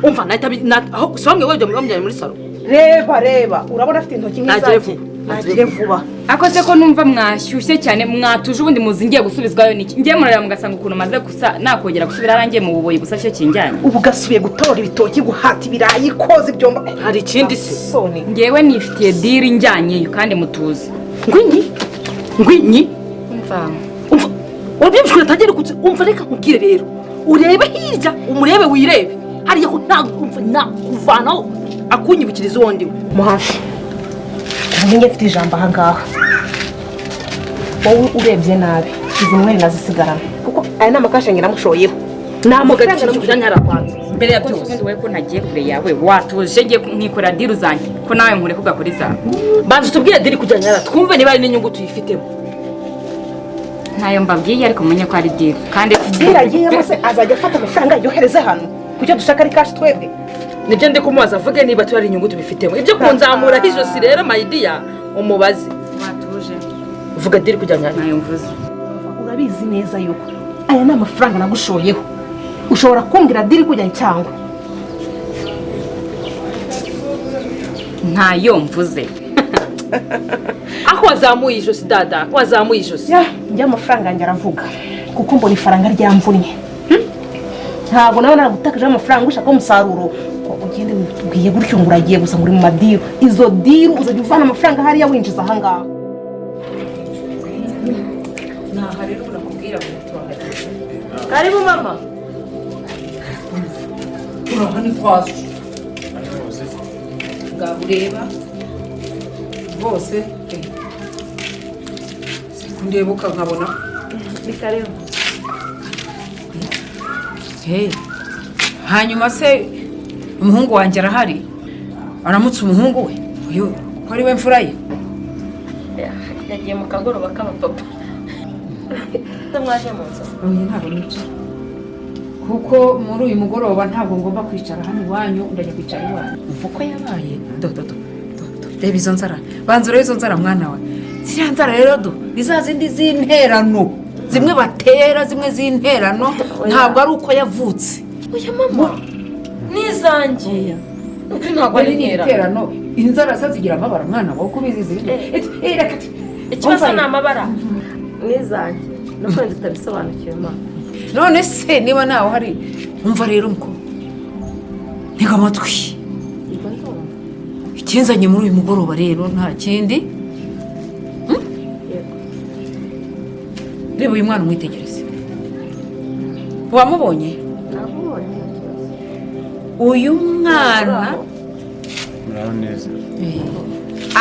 umva nahita aho si bamwe wajya muri salo reba urabona afite intoki nk'izanjye nagire vuba akose ko numva mwashyushye cyane mwatuje ubundi muzi ngiye gusubizwayo niki ngiye murareba mugasanga ukuntu maze gusa nakongera gusubira arangiye mu buboyi gusa cyo kinjyanye ubu gasubiye gutora ibitoki guhata ibirayi koza ibyomba hari ikindi se ngewe nifitiye diri njyanyeyo kandi mutuze ngwinyi umva wabyibishwe atagera kutse umva reka nkubwire rero urebe hirya umurebe wirebe hariya ko nakuvanaho akunyibukiriza uwondi muhafi ubumenye mfite ijambo aha ngaha wowe urebye nabi izi mwere nazisigarana kuko aya ni amakashe namushoyeho ni amafaranga namushoyeho ntarakwanza mbere ya byose ubundi wowe ko ntagiye kure yawe watuje ngiye nkikorera diri uzanjye ko nawe nkureka ugakora izawe banza utubwire diri kujyana yara twumve niba hari n'inyungu tuyifitemo ntayo mbabwiye ariko umenye ko ari diri kandi diri agiyemo se azajya afata amafaranga yohereze hano kucyo dushaka ari kashi twebwe nibyo ndi kumubaza avuge niba turi inyungu tubifitemo ibyo kunzamuraho ijosi rero mayidiya umubaze watuje uvuga diri kujya nyari nayo mvuze urabizi neza yuko aya ni amafaranga nagushoyeho ushobora kumbwira diri kujya cyangwa ntayo mvuze aho wazamuye ijosi dada wazamuye ijosi njya amafaranga yanjye aravuga kuko mbona ifaranga ryamvunnye ntabwo nawe naragutakaje amafaranga ushaka umusaruro ugende wibwiye gutyo ngo uragiye gusa ngo uri mu madiru izo diru uzajya uvana amafaranga hariya winjiza ahangaha ntaha rero urakubwira ngo turahageze karibu mama turaha ni kwazo ngaho ureba bose ndebuka nkabona ni karibu hanyuma se umuhungu wanjye arahari aramutse umuhungu we uyu ko ari we mfura ye yagiye mu kagoroba k'abapapa mwaje mu nzu oya ntabwo nicara kuko muri uyu mugoroba ntabwo ngomba kwicara hano iwanyu ndajya kwicara iwanyu umva uko yabaye reba izo nzara banza urebe izo nzara mwana we ziriya nzara rero ni za zindi z'interano zimwe batera zimwe z'interano ntabwo ari uko yavutse oya mama nizangiye ntabwo ari n'interano inzara zo zigira amabara mwana wawe uko ubizi ziri ikibazo ni amabara nizangiye no kwenda utabisobanukiwe mama none se niba nawe hari umva rero mko ntega amatwi ikinzanye muri uyu mugoroba rero nta kindi reba uyu mwana umwitegereze wamubonye uyu mwana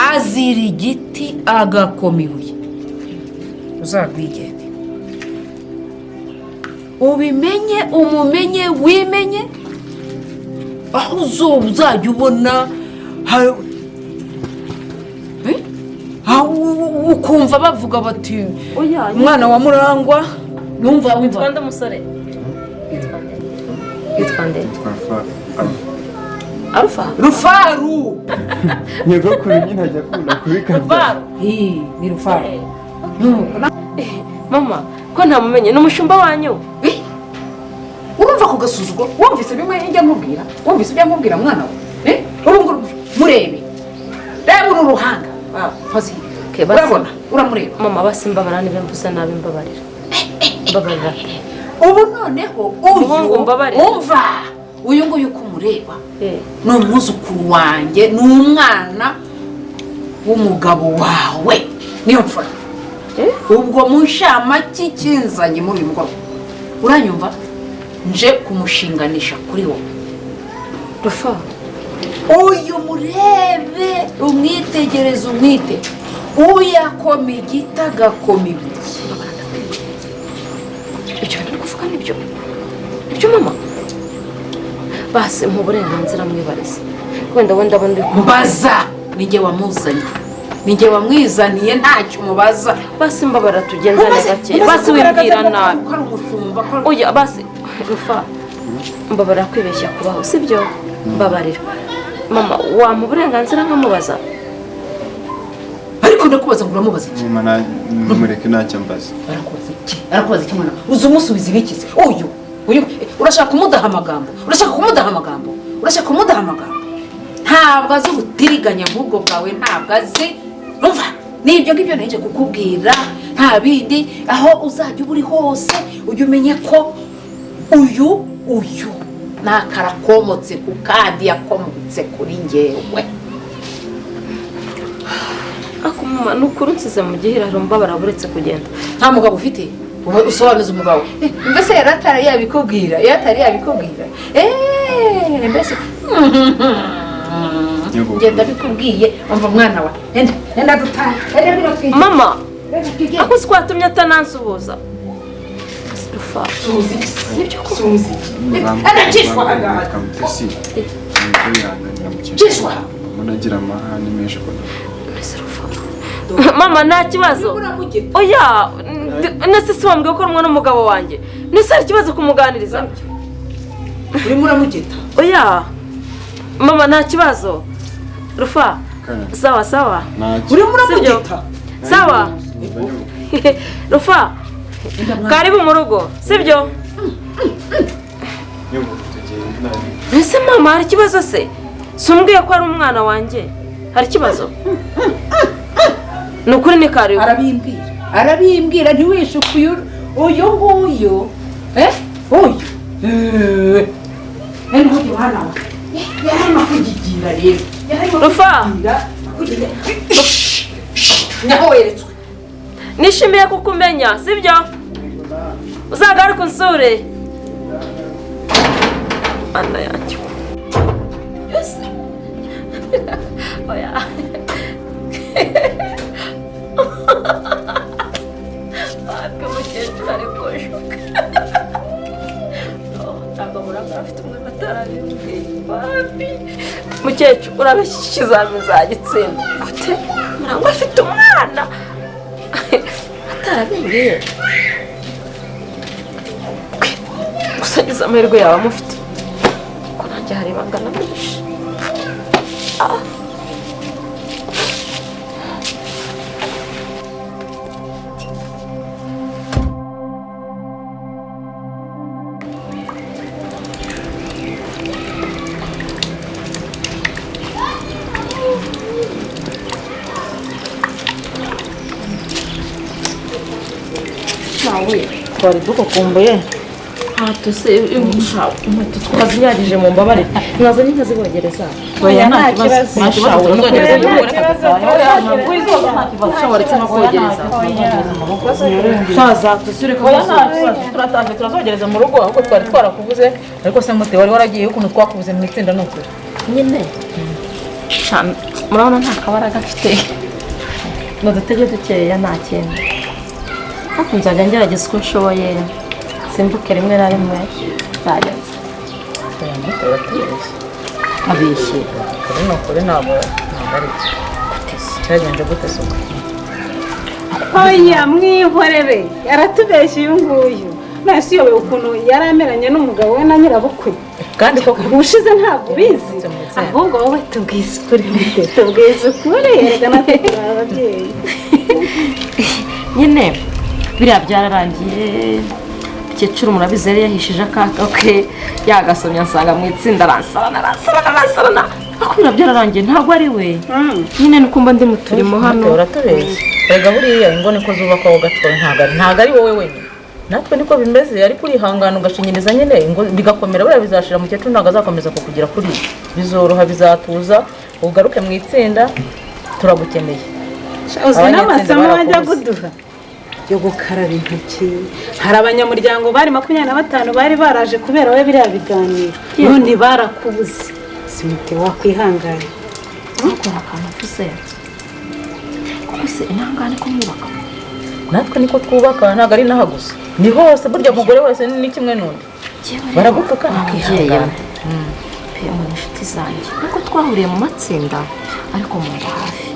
azira igiti agakoma ibuye uzarwigende ubimenye umumenye wimenye aho uzajya ubona ukumva bavuga bati umwana wa murangwa numva wumva twanda umusore yitwa nde Alpha Rufaru nyogokuru nyine ajya akunda kubikabya ni Rufaru mama ko ntamumenye ni umushumba wanyu urumva ku gasuzuguro wumvise bimwe njya nkubwira wumvise ibyo nkubwira mwana we urunguru murebe reba uru ruhanga urabona uramureba mama basimbabara nibe mvuze nabi mbabarira mbabarira ubu noneho uyu umva uyu nguyu uko umureba ni umwuzukuru wanjye ni umwana w'umugabo wawe niyo mfura ubwo mu nshamake kinzanye muri uyu mugoroba uranyumva nje kumushinganisha kuri wowe Rufa uyu murebe umwitegereze umwite uyakoma igiti agakoma ibuye ibyo bintu kuvuga nibyo mama basi mu burenganzira mwibarize wenda bundi mbaza ninjye wamuzanye ninjye wamwizaniye ntacyo umubaza basi mbabara tugenzane gake basi wibwira nabi oya basi Rufa mbabara kwibeshya kubaho sibyo mbabarira mama wa mu burenganzira nkamubaza ariko ndakubaza ngo uramubaza iki mama numureke ntacyo mbaza arakubaza iki mwana uzi umusubiza ibikize uyu urashaka kumudaha amagambo ntabwo azi ubutiriganya nk'ubwo bwawe ntabwo azi umva nibyo ngibyo nahije kukubwira nta bindi aho uzajya uba uri hose ujye umenye ko uyu ni akarakomotse ku kandi yakomotse kuri ngewe ako mama ni ukuri unsize mu gihirahiro mbabara buretse kugenda nta mugabo ufite usobanuza umugabo mbese yari atari yabikubwira mbese ngenda bikubwiye umva mwana wa enda dutahe mama ako twatumye atanansuhuza Rufa nibyo ko cishwa cishwa munagira amahane menshi ko mama nta kibazo oya nese si wambwiye ko rumwe n'umugabo wanjye nese hari ikibazo kumuganiriza urimo uramugeta oya mama nta kibazo rufa sawa sawa urimo uramugita sawa rufa karibu mu rugo sibyo ese mama hari ikibazo se sumbwiye ko ari umwana wanjye hari ikibazo ni ukuri ni karibu arabimbwira ntiwishuke uyu nguyu uyu ntuge hano yarimo kugigira rero rufa naho weretswe nishimiye kukumenya sibyo uzagaruke unsure ana yanjye oya Papi umukecuru ari koshoka ntabwo muranga afite umwana atarabimbwiye papi mukecuru urabeshya ikizamini uzagitsinda gute muranga afite umwana atarabimbwiye gusa ngize amahirwe yawe amufite ko nanjye hari ibanga namwishe twari dukukumbuye inkweto twazinyagije mu mbabare mwazanye nkazibogereza oya nta kibazo turazogereza mu rugo ahubwo twari twarakubuze ariko se mute wari waragiye ukuntu twakubuze mu itsinda ni ukuri nyine murabona nta kabara gafite ni udutege dukeya nta kintu ariko nzajya ngerageza uko nshoboye simbuke rimwe na rimwe nzagenza abishye kuri ni ukuri ntabwo ari byo cyagenze gute se oya mwihorere yaratubeshye uyu nguyu nasi yobewe ukuntu yari ameranye n'umugabo we na nyirabukwe kandi koko ubushize ntabwo ubizi ahubwo wowe tubwize ukuri tubwize ukuri erega natwe turi ababyeyi nyine biriya byararangiye mukecuru murabizi yari yahishije akaga ke yagasomye asanga mu itsinda aransarana ariko biriya byararangiye ntabwo ari we nyine nuko mba ndi mu turimo hano uratubeshye erega buriya ingo niko zubakwaho gatoya ntabwo ari wowe wenyine natwe niko bimeze ariko urihangana ugashinyiriza nyine ingo bigakomera buriya bizashira mukecuru ntabwo azakomeza kukugira kuri bizoroha bizatuza ugaruke mu itsinda turagukeneye uzi n'amasomo wajya kuduha yo gukaraba intoki hari abanyamuryango bari 25 bari baraje kubera we biriya biganiro none barakubuze simute wakwihangana ukora akantu kuse kuko se intangane ko mwubaka natwe niko twubaka ntabwo ari naha gusa ni hose burya umugore wese ni kimwe n'undi baragutuka nakihangana pe mu inshuti zanjye nuko twahuriye mu matsinda ariko mu mba hafi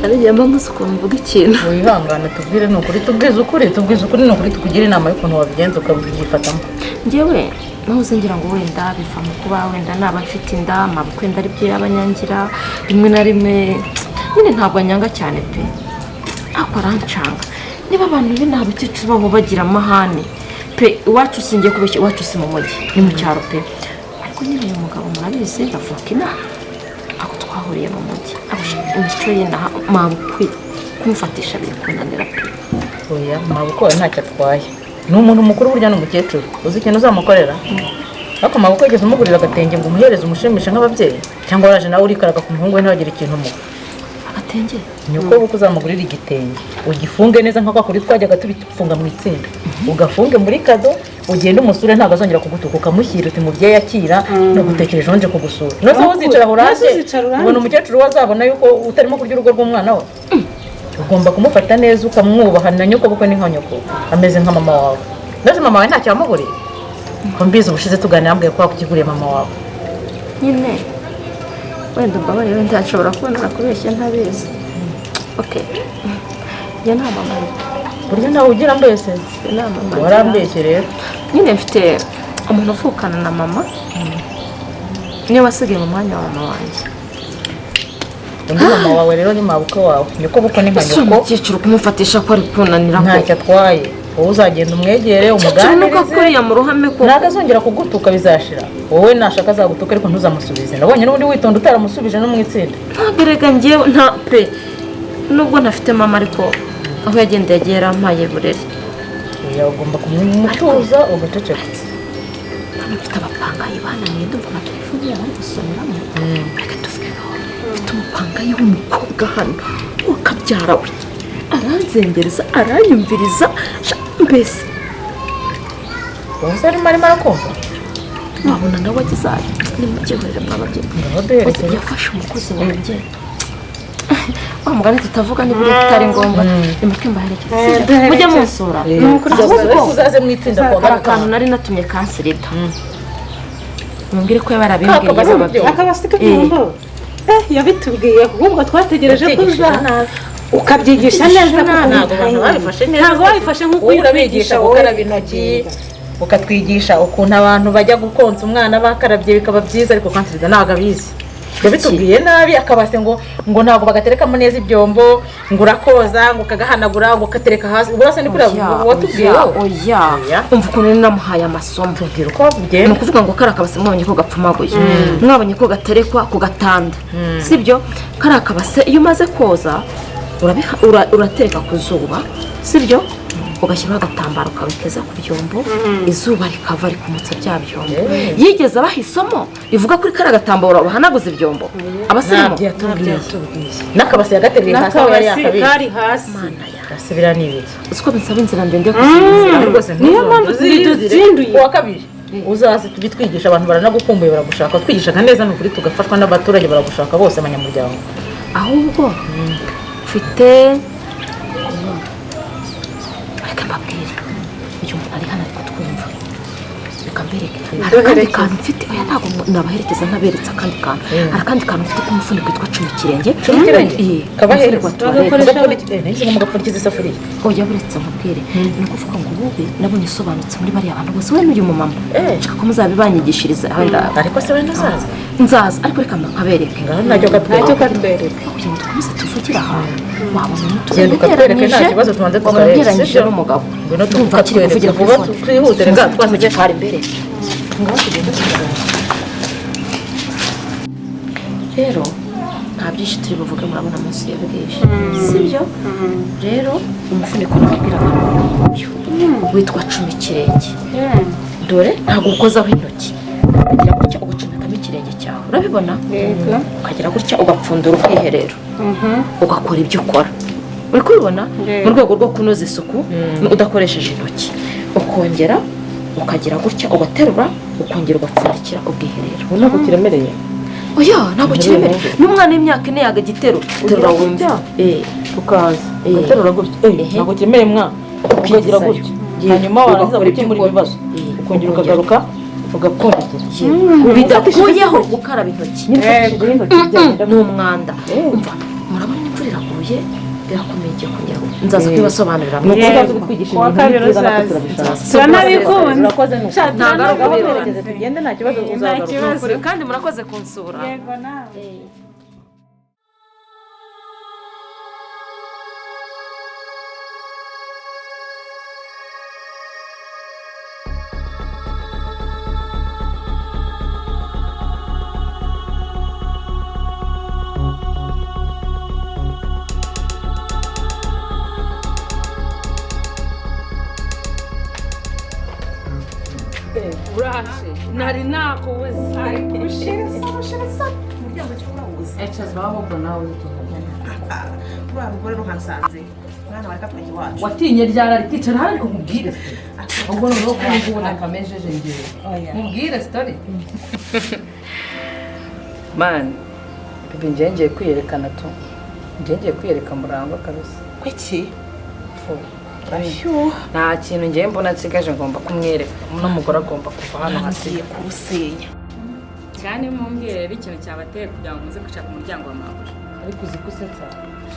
ariya mama ukuntu mvuga ikintu wihangane tubwire ni ukuri tubwize ukuri ni ukuri tukugira inama y'ukuntu wabigenza ukabyifatamo njyewe nahoze ngira ngo wenda biva mu kuba wenda naba mfite inda amabukwe nda ari byo yabanyangira rimwe na rimwe nyine ntabwo anyanga cyane pe ariko arancanga niba abantu b'inaha abakecuru babo bagira amahane pe iwacu singiye kubeshya iwacu si mu mujyi ni mu cyaro pe ariko nyine uyu mugabo murabizi ndavuka inaha ako twahuriye mu mujyi imico ye naha mabukwe kumufatisha biri kunanira pe oya mabukwe ntacyo atwaye ni umuntu mukuru burya n'umukecuru uzi ikintu uzamukorera ariko mabukwe yageze umugurira agatenge ngo umuhereze umushimishe nk'ababyeyi cyangwa waraje nawe urikaraga ku muhungu we ntagire ikintu umuha agatenge ni uko buko uzamugurira igitenge ugifunge neza nka kwa kuri twajyaga tubifunga mu itsinda ugafunge muri kado ugende umusure ntabwo azongera kugutuka ukamushyira uti mubyeyi akira no gutekereje nje kugusura no se uzicara hurase ubona umukecuru wazabona yuko utarimo kurya urugo rw'umwana we ugomba kumufata neza ukamwubaha na nyoko bukwe n'inka nyoko ameze nka mama wawe ndetse mama wawe ntacyo wamuguriye ko mbizi ubushize tuganira ambwiye ko wakuguriye mama wawe nyine wenda umbabarire wenda nshobora kubona nakubeshya ntabizi okay njye nta mama burya nawe ugira mbese nta mama warambeshye rero nyine mfite umuntu uvukana na mama niwe wasigaye mu mwanya wa mama wanjye. undi mama wawe rero ni mabuko wawe nyoko buko ni nka ese nyoko umukecuru kumufatisha ko ari kunanira ko ntacyo atwaye wowe uzagenda umwegere umuganirize kuriya mu ruhame ko ntabwo azongera kugutuka bizashira wowe nashaka azagutuka ariko ntuzamusubize nabonye n'ubundi witonda utaramusubije no mu itsinda ntabwo rega njyewe nta pe nubwo ntafite mama ariko aho yagendeye yagiye yarampaye burere ugomba kumutuza ugaceceka mfite abapangayi bananiye ndumva amatelefoni yabo ari gusomeramo reka tuvugeho mfite umupangayi w'umukobwa hano wakabyara we aranzengereza aranyumviriza mbese wowe arimo arakumva wabona nawe agize ari nimugihorere mwababyeyi yafashe umukozi wanjye wa mugani tutavuga n'ibiri bitari ngombwa nimutwe mbaherekeza mujye musura uzaze mu itsinda kwa hari akantu nari natumye kansirida mumbwire ko yabarabimbwiye ababyeyi akabasika byumbo yabitubwiye ahubwo twategereje ko uza ukabyigisha neza ntabwo abantu babifashe neza ntabwo babifashe nk'uko urabigisha gukaraba intoki ukatwigisha ukuntu abantu bajya gukonsa umwana bakarabye bikaba byiza ariko kansirida ntabwo abizi yabitubwiye nabi akabase ngo ntabwo bagaterekamo neza ibyombo ngo urakoza ngo ukagahanagura ngo ukatereka hasi urasa ni kuri watubwiye oya umva ukuntu nari namuhaye amasomo tubwira uko bigenda ni ukuvuga ngo kariya kabase mwabonye ko gapfumaguye mwabonye ko gaterekwa ku gatanda sibyo kariya kabase iyo umaze koza urateka ku zuba sibyo ugashyiraho agatambaro kawe keza ku byombo izuba rikava rikumutsa bya byombo yigeze abaha isomo rivuga kuri kariya gatambaro bahanaguza ibyombo abasirimu n'akabase yagateruye hasi aho yari yakabiri kari hasi gasubira n'ibiki uzi ko binsaba inzira ndende yo kuzimuza rwose niyo mpamvu tuzinduye uwa kabiri uzaze tujye twigisha abantu baranagukumbuye baragushaka twigishaga neza ni ukuri tugafashwa n'abaturage baragushaka bose abanyamuryango ahubwo mfite reka mbabwire uyu muntu ari hano ariko twumva reka mbereke hari akandi kantu mfite oya ntabwo nabaherekeza ntaberetse akandi kantu hari akandi kantu mfite k'umufuniko witwa cumi ikirenge kabaherezwa mugapfundikiza isafuriya oya buretse mubwire ni ukuvuga ngo wowe nabonye usobanutse muri bariya bantu bose we n'uyu mumama nshaka ko muzabibanyigishiriza aho ngaho ariko se we ntuzaza nzaza ariko reka nkabereke ntacyo katwereka kugira ngo twese tuvugire ahantu wabona genda ukatwereke nta kibazo tubanze tukageranyije n'umugabo ngwino tukatwereke vuba twihute rega twasije kare imbere rero nta byinshi turi buvuge murabona munsi ya bwije sibyo rero umufuniko nababwira abantu witwa cumi ikirenge dore ntabwo ukozaho intoki ukagira gutya ugacomekamo ikirenge cyawe urabibona ukagira gutya ugapfundura ubwiherero ugakora ibyo ukora uri kubibona mu rwego rwo kunoza isuku udakoresheje intoki ukongera ukagira gutya ugaterura ukongera ugapfundikira ubwiherero ntabwo kiremereye oya ntabwo kiremereye n'umwana w'imyaka ine yagagiterura terura wumve ukaza ugaterura gutya ntabwo kiremereye mwana ukagira gutya hanyuma warangiza gukemura ibibazo ukongera ukagaruka ugapfundikira bidakuyeho gukaraba intoki n'umwanda murabona imvura iraguye birakomeye igiye kongera nzaza kubibasobanurira ni ukuvuga ko twigisha ibintu byiza natwe turabishaka turanabikunze ntabwo ari ugaherekeze tugende nta kibazo uzagaruka kandi murakoze kunsura yego nawe uraje nari nakubuze ariko ushirisa umuryango cyangwa ubuze ecaza ahubwo nawe uriya mugore ntuhasanze mwana wareka twajya iwacu watinye ryara rikicara hano ariko mubwire ahubwo noneho ko ngubu nakamejeje ngewe mubwire sitori mani bibi ngiye kwiyerekana tu ngiye kwiyereka murangwa kabisa kweki nta kintu ngiye mbona nsigaje ngomba kumwereka n'umugore agomba kuva hano hasi kurusenya kandi mumbwire rero ikintu cyabateye kugira ngo muze kwicara ku muryango wa mabuja ariko uzi gusetsa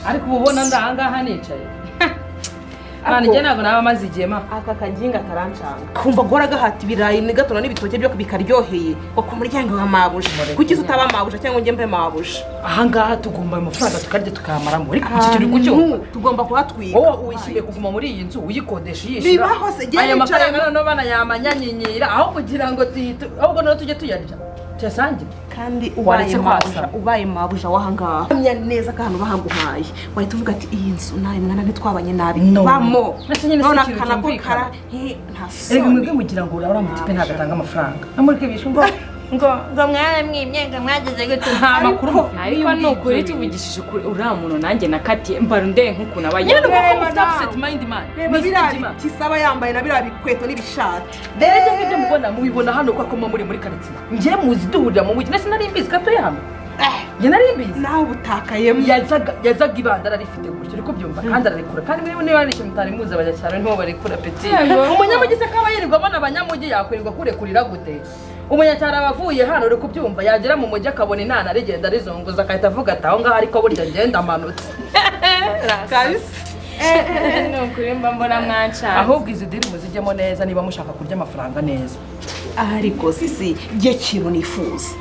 ariko uba ubona ndahangaha nicaye Mwana njye ntabwo naba maze igihe ma. Aka kaginga karancanga. Kumva guhora gahata ibirayi n'igatona n'ibitoke byo bikaryoheye. Ngo ku muryango wa mabuja. Kuki utaba mabuja cyangwa njye mbe mabuja? Aha ngaha tugomba amafaranga tukarya tukayamaramo. Ariko iki kiri kucyo. Tugomba kuhatwika. Wowe uyishyuye kuguma muri iyi nzu uyikodesha yishira. Bibaho se genda. Aya mafaranga noneho banayamanyanyinyira aho kugira ngo ahubwo noneho tujye tuyarya. Tuyasangire. Kandi ubaye mabuja wahangaha. Amya neza kandi bahaguhaye. Wahita uvuga ati iyi nzu nawe mwana ntitwabanye nabi. Bamo. None akana ko kara Erega mwebwe mugira ngo ura mutipe ntagatanga amafaranga. Namurike bisho ngo mwana mwimye ngo mwageze gute nta makuru. Ariko nukuri tuvugishije ukuri uriya muntu nanjye nakatiye mbarunde nk'ukuntu abaye. Nyine nuko mufite mind man. Kisaba yambaye na biriya bikweto n'ibishati. Derege nk'ibyo mubona mubibona hano ko akoma muri karitsiye. Njye muzi duhurira mu mujyi nese nari mbizi gatoya hano. Njye nari mbizi. Nawe ubutakayemo. Yazaga ibandara rifite gutyo ariko byumva kandi ararekura. Kandi mwe niba ari ikintu mutari muzi abanyacyaro niho barekura peti. Umunyamujyi se kaba yirirwamo n'abanyamujyi yakwirirwa kurekurira gute. Umunyacyaro abavuye hano uri kubyumva yagera mu mujyi akabona inana rigenda rizunguza akahita avuga ati aho ngaho ariko burya ngenda amanutse. Kabisa. Nukuri mba mbona mwanshaka. Ahubwo izi diri muzijyemo neza niba mushaka kurya amafaranga neza. Ariko sisi giye kintu nifuza.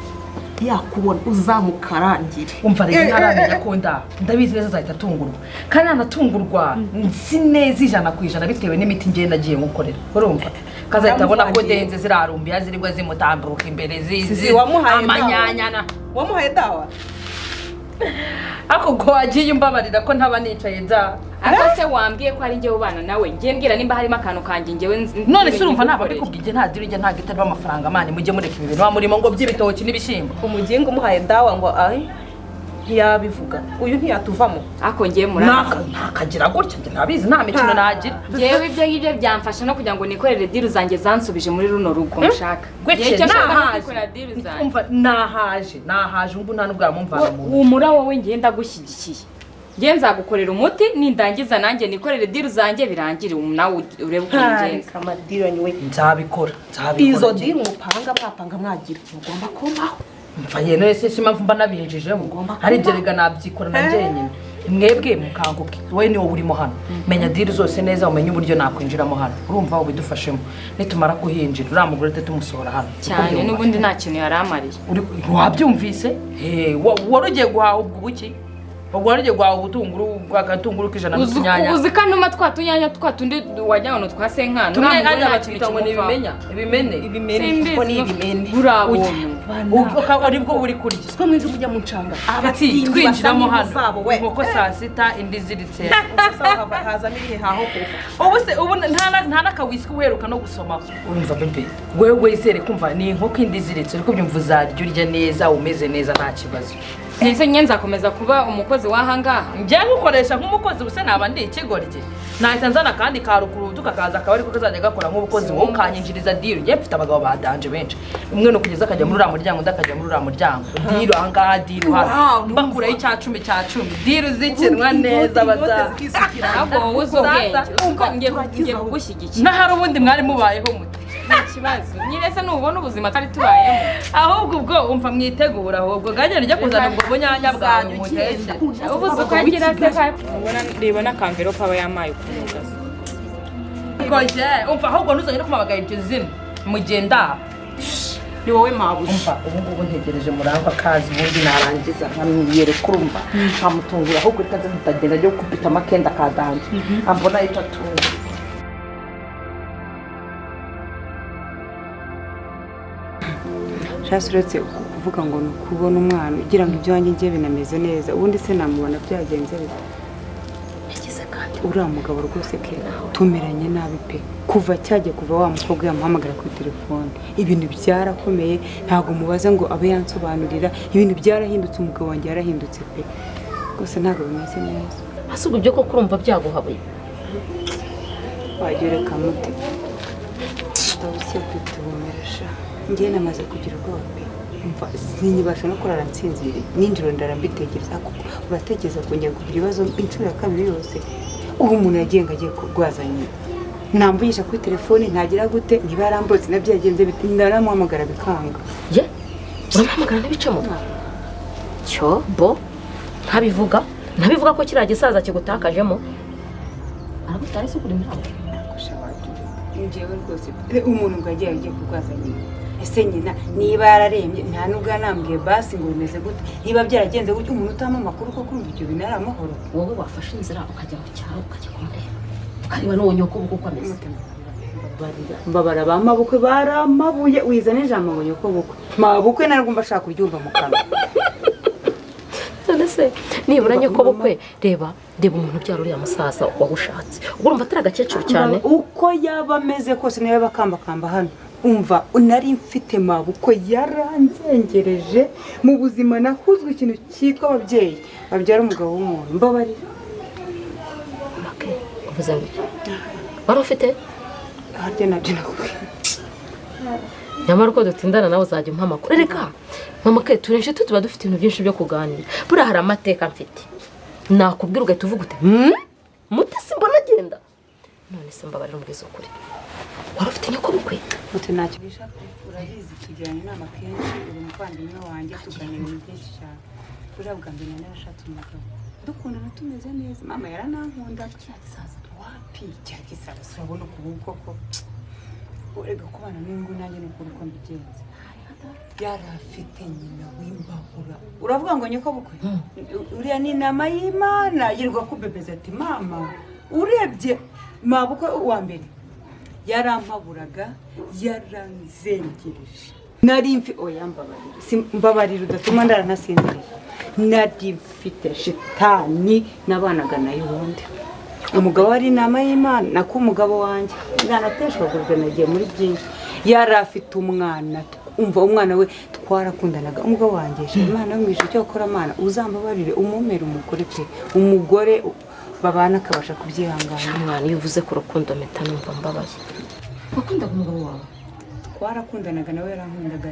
Yakubona uzamukarangire. Umva rero ntaramenya ko ndabizi neza azahita atungurwa. Kandi anatungurwa nzi neza 100% bitewe n'imiti ngiye nagiye gukorera. Urumva? Kazahita abona ko denze zirarumbiya zirigwa zimutambuka imbere zizi amanyanyana. Wamuhaye dawa? Ako ko wagiye umbabarira ko ntaba nicaye da. Ako se wambwiye ko ari njye ubana nawe ngiye mbwira nimba harimo akantu kanjye ngewe none se urumva ntabwo ari kubwije nta diri njye nta giterwa amafaranga mani mujye mureka ibi bintu murimo ngo by'ibitoki n'ibishimbo. Umugingo umuhaye dawa ngo ai ntiyabivuga uyu ntiyatuvamo. Ako ngiye muraka nakagira gutya njye nabizi nta mikino nagira. Ngewe ibyo ngibyo byamfasha no kugira ngo nikorere diri zanjye zansubije muri runo rugo mushaka. Gweche nahaje ubu nta nubwo yamumvana mu. Umura wowe ngiye ndagushyigikiye. Ngiye nzagukorera umuti nindangiza nanjye nikorere diri zanjye birangire nawe urebe uko ngenza. Kamadiro niwe nzabikora. Izo diri mupanga mwapanga mwagira mugomba kubaho. Mva yene se impamvu mba nabinjijemo hari ibyo nabyikora na njyenyine. Mwebwe mukanguke wowe niwo urimo hano menya diri zose neza umenye uburyo nakwinjiramo hano urumva wo bidufashemo nitumara kuhinjira uramugore tumusohora hano cyane n'ubundi nta kintu yaramariye. Wabyumvise warugiye guhaha ubwo buki Wagwarije gwa ubutunguru bw'agatunguru k'ijana n'utunyanya. Uzi kanuma twatunyanya twatundi wajyana twa senkana. Tumwe ari abakita ngo nibimenya ibimene ko ni ibimene. Urabona. Ari bwo buri kurya. Siko mwije mujya mu ncanga. Abati twinjiramo hano. Nkoko saa sita indi ziritse. Haza mirihe haho kuko. Ubu nta nakawisiki uheruka no gusoma. Urumva bebe. Wewe isere kumva ni inkoko indi ziritse ariko byumva uzarya urya neza umeze neza nta kibazo. Nese nyenza komeza kuba umukozi wahangaha. Njye gukoresha nk'umukozi use naba ndi ikigorye. Nahita nzana kandi karukuru tukakaza akabari ko kazajya gakora nk'ubukozi wowe ukanyinjiriza deal. Njye mfite abagabo badanje benshi. Umwe no kugeza akajya muri muryango ndakajya muri muryango. Deal ahangaha deal hano. Mbakura y'icacumi cya 10. Deal zikinwa neza baza. Abo uzobwenge. Ngiye kugushyigikira. Nahari ubundi mwari mubayeho muti. Ikibazo nyirese nubona ubuzima tari tubayemo ahubwo ubwo umva mwitegura ahubwo ganye njya kuzana ubwo bunyanya bwanyu muteshe ubuze ukagira se ubona reba n'akamverope aba yamaye ukumugaza koje umva ahubwo ntuzanye no kumabagaye ibyo zina mugenda ni wowe mabuja umva ubu ntegereje murangwa kazi ubundi narangiza nkamwiyere kurumva nkamutungura ahubwo itaze mutagenda ryo kupita makenda kadanje ambona itatunga uretse kuvuga ngo nukubona umwana ugira ngo ibyo wanjye ngiye binameze neza ubundi se namubona byagenze bite yagize kandi uriya mugabo rwose ke tumeranye nabi pe kuva kuva wa mukobwa yamuhamagara kuri telefone ibintu byarakomeye ntabwo mubaza ngo abe yansobanurira ibintu byarahindutse umugabo wanjye yarahindutse pe rwose ntabwo bimeze neza asubwo ibyo ko kurumva byaguhabuye wagereka muti ndabusye kwitubumeresha ngiye namaze kugira ubwoba pe umva sinyibasha no kurara nsinziriye ninjiro ndarambitekereza kuko uratekereza kongera kugira ibibazo inshuro ya kabiri yose ubu umuntu yagiye ngo agiye kurwazanya namvugisha kuri telefone ntagira gute niba yarambotse nabyagenze biti ndaramuhamagara bikanga ye uramuhamagara n'ibicamo cyo bo ntabivuga ko kiriya gisaza kigutakajemo aragutwara isuku uri muri njyewe rwose umuntu ngo agiye kurwaza nyina ese nyina niba yararembye nta nubwo yanambwiye basi ngo bimeze gute niba byaragenze gutyo umuntu utama amakuru ko kumva ibyo bintu ari amahoro wowe wafashe inzira ukajya mu cyaro ukajya kumureba ukareba n'uwo nyoko uko ameze mbabara ba mabukwe baramabuye wizana ijambo ngo nyoko bukwe mabukwe narwo mba ashaka kuryumva mu kanwa none se nibura nyoko bukwe reba umuntu ubyara uriya musaza wagushatse ubwo urumva atari agakecuru cyane uko yaba ameze kose niba bakambakamba hano umva nari mfite mabukwe yaranzengereje mu buzima nahuzwe ikintu cyitwa ababyeyi babyara umugabo w'umuntu mbabarira uvuze ngo wari ufite harya nabyo nakubwiye nyamara uko dutindana nawe uzajya umpa amakuru reka mama ke turi inshuti tuba dufite ibintu byinshi byo kuganira buriya hari amateka mfite nakubwira ugahita uvuga uti mutesi mbona agenda none se mbabarira umubwiza ukuri wari ufite nyoko bukwe muti ntacyo bisha urabizi tugirana inama kenshi uri umuvandimwe wanjye tuganira ibintu byinshi cyane buriya bwa mbere narashatse umugabo dukundana tumeze neza mama yaranankunda cya gisaza wapi cya gisaza urabona ukuboko ko urega kubana n'ingo nanjye n'ukuri uko mbigenza yari afite nyina w'imbabura uravuga ngo nyoko bukwe uriya ni inama y'Imana yirirwa kubebeza ati mama urebye mabukwe wa mbere yarampaburaga yaranzengereje nari mfi oya mbabarira udatuma ndaranasinziriye nari mfite shitani nabanaga nayo ubundi umugabo wari inama y'Imana nako umugabo wanjye ndanateshwagurwe nagiye muri byinshi yari afite umwana umva umwana we twarakundanaga umugabo wanjye Imana yo mwishe cyo gukora amana uzambabarire umumere umugore pe umugore babana akabasha kubyihangana umwana iyo uvuze ku rukundo mpita numva mbabaye wakundaga umugabo wawe twarakundanaga nawe yarankundaga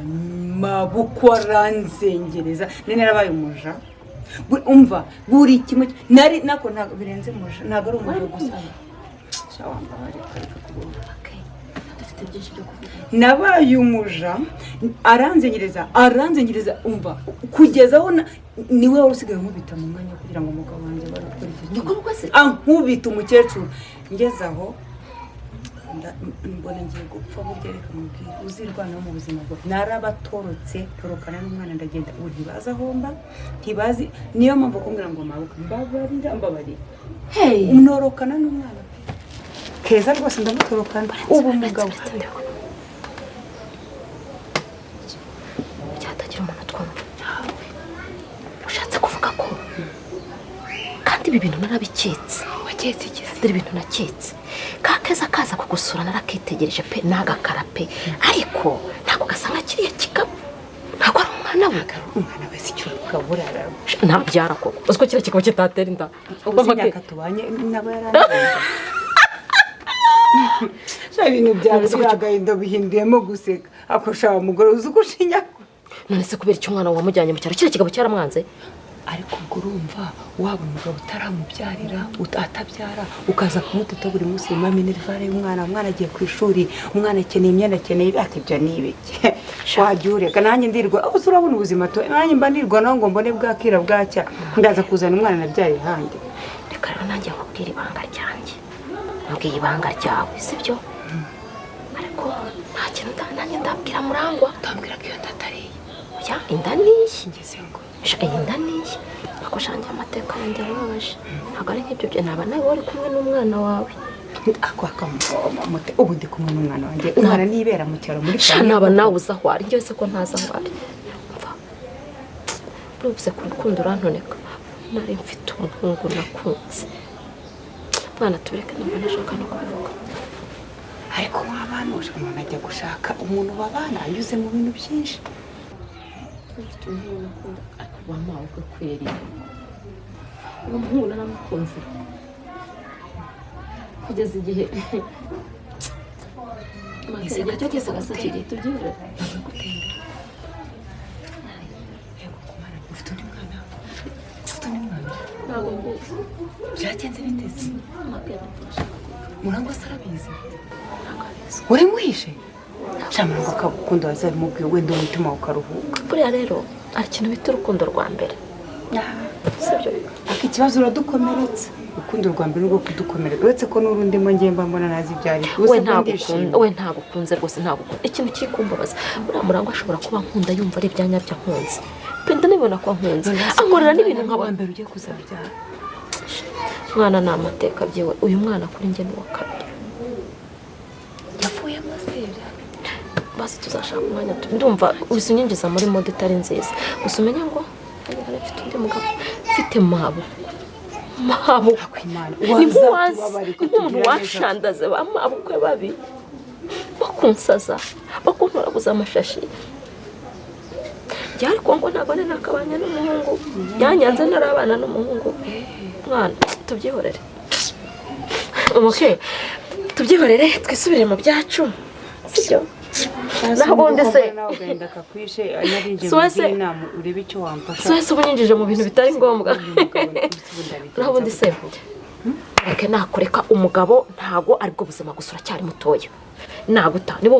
mabukwe aranzengereza none narabaye umuja umva buri kimwe nari nako ntabwo birenze umuja ntabwo ari umuja gusa nabaye umuja aranzengereza umva kugeza aho niwe wari usigaye nkubita mu mwanya kugira ngo umugabo wanjye bari gukora iki ankubita umukecuru ngeze aho mbona ngiye gupfa burya reka mubwire uzirwanaho mu buzima bwawe narabatorotse torokana n'umwana ndagenda ubu ntibazi aho mba ntibazi niyo mpamvu kumbwira ngo mabukwe mbabarira unorokana n'umwana keza rwose ndamutorokana ubu umugabo byatagira umuntu twumva ushatse kuvuga ko kandi ibi bintu narabiketse waketse iki dore ibintu naketse ka keza kaza kugusura narakitegereje pe nagakara pe ariko ntabwo gasa nka kiriya kigabo ntabwo ari umwana we si cyo kabura ntabyara koko uziko kiriya kigabo kitatera inda ubu imyaka tubanye nabo yarangiye ibintu byawe byagahinda bihinduyemo guseka akoshaka umugore uzi uko ushinya none se kubera icyo umwana wamujyanye mu cyaro kiriya kigabo cyaramwanze ariko ubwo urumva waba umugabo utaramubyarira atabyara ukaza kumuteta buri munsi mama minervare y'umwana agiye ku ishuri umwana akeneye imyenda akeneye ibaka ibyo n'ibiki wajya ureka nanjye ndirwa aho urabona ubuzima nanjye mba ndirwa naho ngo mbone bwakira bwacya ndaza kuzana umwana nabyariye hanjye reka rero nanjye nkubwira ibanga ryanjye mbwiye ibanga ryawe sibyo ariko nta kintu nanjye ndabwira Murangwa ndabwira ko iyo ndatariye oya inda niyi ngeze ngo inda niyi ako shanjye amateka yanjye arababaje ntabwo ari nk'ibyo byo naba nawe wari kumwe n'umwana wawe ako akamuvoma ubu ndi kumwe n'umwana wanjye umwana nibera mu cyaro muri famille naba nawe uza aho ari njye se ko ntaza aho ari umva uruvuze ku rukundo urantoneka nari mfite umuhungu nakunze mwana tubereke ntabwo nashaka no kubivuga ariko wabana umuntu ajya gushaka umuntu babana anyuze mu bintu byinshi ufite umuhungu nakunda akuba mawe ko kweri uwo muhungu naramukunze kugeza igihe igihe cyo cyose agasakira tubyibure ufite undi mwana ntabwo mbizi byagenze biteze Murangwa sarabizi uri muhishe cyangwa ngo akagukunda wazabimubwiye wenda umutima ukaruhuka buriya rero ari ikintu bita urukundo rwa mbere sibyo ariko ikibazo uradukomeretse urukundo rwa mbere rwo kudukomera uretse ko n'urundi mo ngiye mba mbona nazi ibyari we ntabwo ukunze rwose ntabwo ikintu kikumbabaza buriya Murangwa ashobora kuba nkunda yumva ari ibyanya bya nkunze penda nibona ko nkunze ankorera n'ibintu nk'aba mbere ugiye kuzabyara mwana ni amateka byewe uyu mwana kuri njye ni uwa kabiri yavuye amasera basi tuzashaka umwanya ndumva uzinyinjiza muri mode itari nziza gusa umenya ngo mfite undi mugabo mfite mabo ni nk'umuntu washandaze ba mabukwe babi bakunsaza bakuntoraguza amashashi byari kongo ntabwo ni nakabanya n'umuhungu yanyanze narabana n'umuhungu mwana tubyihorere tubyihorere twisubire mu byacu sibyo nabundi se Suwese ubu nyinjije mu bintu bitari ngombwa nabundi se reka nakureka umugabo ntago aribwo buzima gusa uracyari mutoya naguta niba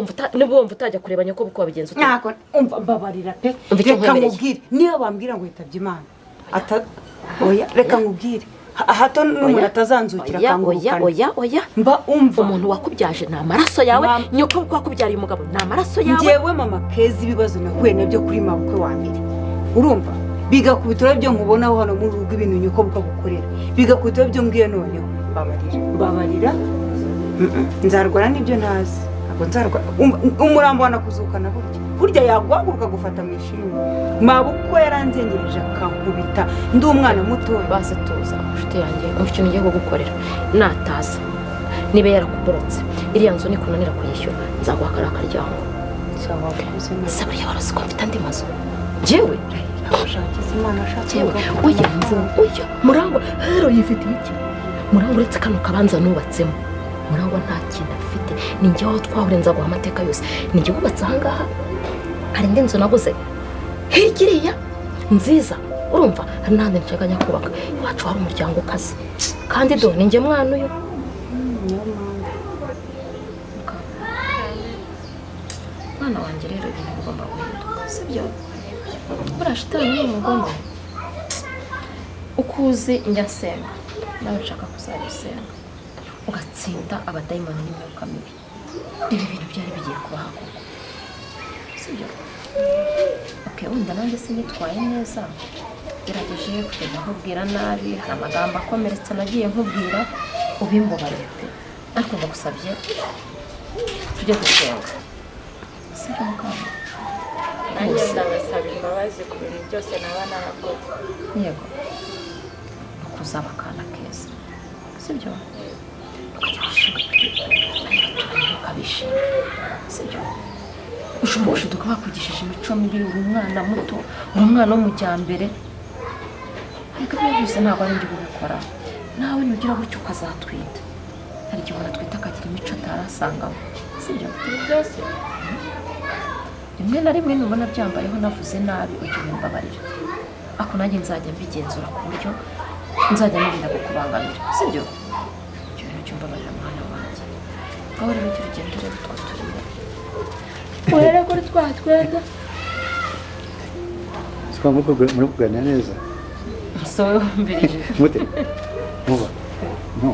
wumva utajya kureba nyoko buko wabigenza ute ntago umva mbabarira pe reka nkubwire niyo bambwira ngo yitabye Imana oya reka nkubwire hato n'umuntu atazanzukira akangurukana oya mba umva umuntu wakubyaje ni amaraso yawe nyoko buko wakubyariye umugabo ni amaraso yawe njyewe mama Keza ibibazo nahuye nabyo kuri mabukwe wa mbere urumva bigakubitira byo nkubonaho hano mu rugo ibintu nyoko buko gukorera bigakubitira byo mbwiye noneho babarira nzarwara n'ibyo ntazi ntabwo nzarwara umurambo wanakuzukana burya yaguhaguruka gufata mu ishimwe mabukwe yaranzengereje akankubita ndi umwana muto base tuza inshuti yanjye umva ikintu ugiye gukorera nataza niba yarakuborotse iriya nzu nikunanira kuyishyura nzaguha kariya karyango se buriya warazi ko mfite andi mazu njyewe oya Murangwa rero yifitiye iki Murangwa uretse kano kabanza nubatsemo Murangwa nta kintu afite ni njye aho twahurenza guha amateka yose ni njye wubatse ahangaha hari indi nzu naguze hirya nziza urumva hari n'ahandi nshakanya kubaka iwacu hari umuryango ukaze kandi do ni njye mwana uyu mwana wanjye rero ibintu bigomba guhinduka sibyo buriya shitani ni umugome uko uzi njya nsenga nawe nshaka kuzabisenga ugatsinda abadayimoni n'imyuka mibi ibi bintu byari bigiye kubaho koko sibyo wenda nanjye sinitwaye neza gerageje kugenda nkubwira nabi hari amagambo akomeretsa nagiye nkubwira ubimbabarire ariko ndagusabye tujye gusenga sibyo mukama nanjye ndabasaba imbabazi ku bintu byose naba narakoze yego kuzaba akana keza sibyo ukabishima sibyo ushobora gushiduka bakwigishije imico mibi uri umwana muto uri umwana w'umujyambere ariko ibyo byose ntabwo ari njye ubikora nawe nugira gutyo ukazatwita hari igihe umuntu atwita akagira imico atarasangamo sibyo byose rimwe na rimwe nubona byambayeho navuze nabi ujye umbabarira ako nanjye nzajya mbigenzura ku buryo nzajya nirinda kukubangamira sibyo icyo bintu cyumbabarira mwana wanjye aho rero ujya urugendo rero two turimo urere kuri twa twenda muri kuganira neza sowe wumvirije mute muba no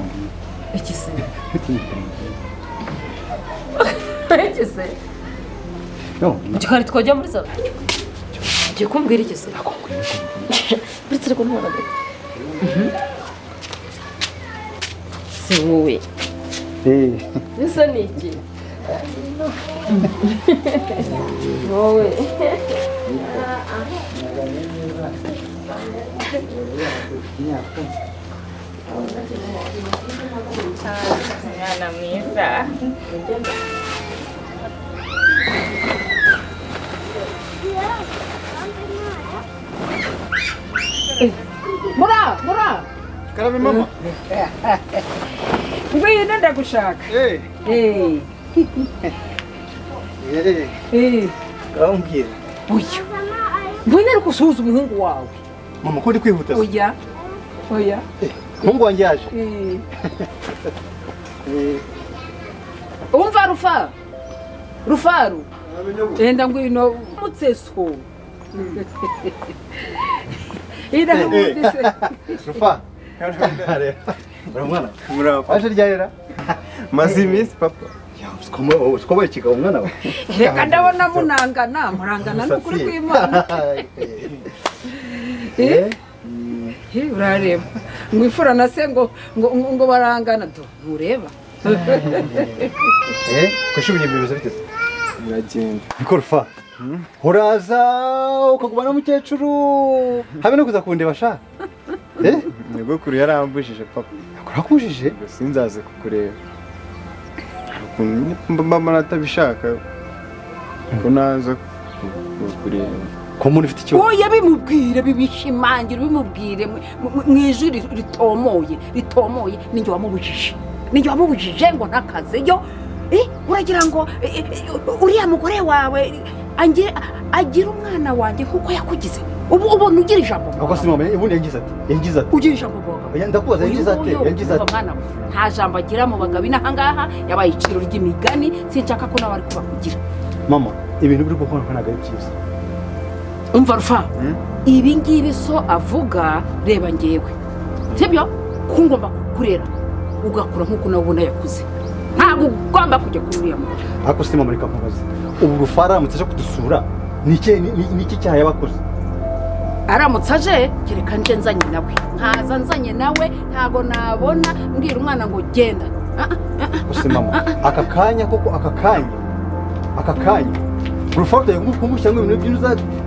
ikise no cyari twajya muri salo ngiye kumbwira ikise uretse ariko ntwara se wowe bisa ni iki wowe mwana mwiza Mura karabe mama ngwino ndagushaka Gambira. Oya. Mbona ari kusuhuza umuhungu wawe. Mama ko ndi kwihuta. Oya. Oya. Umuhungu wanjye yaje. Umva Rufaru. Rufaru. Enda ngwino mutseso. Ida hamudise. Rufa. Uramwana? Waje ryahera? Maze iminsi papa. Sikomo ikigabo umwana we. Reka ndabona murangana n'ukuri kw'Imana. Urareba ngo ifura na se ngo barangana ntureba. Kushubira ibintu biteze. Biragenda. Bikorfa. Uraza ukagubana n'umukecuru habe no kuza kundeba sha. Nyogokuru yarambujije papa. Kurakujije? Sinzaze kukureba. Mama natabishaka ko naza kukureba. Ko muri ufite icyo? Oya bimubwire bibishimangira bimubwire mwijuri ritomoye ninjye wamubujije ngo ntakaze yo uragira ngo uriya mugore wawe agira umwana wanjye nkuko yakugize ubona ugira ijambo Ako si mama ubundi yagize ati ugira ijambo boga ndakubaza yagize ati nta jambo agira mu bagabo inahangaha yabaye iciro ry'imigani sinshaka ko nawe ari kubakugira mama ibintu biri gukora ntago ari byiza umva rufa ibi ngibi so avuga reba ngewe sibyo ko ngomba kukurera ugakura nkuko nawe ubona yakuze ntabwo ugomba kujya kuri uriya mugore ariko si mama reka nkubaze ubu rufa aramutse aje kudusura niki cyaha yabakoze aramutse aje kereka nje nzanye nawe nkaza nzanye nawe ntago nabona mbwira umwana ngo genda gusa mama aka kanya rufa kumushyiramo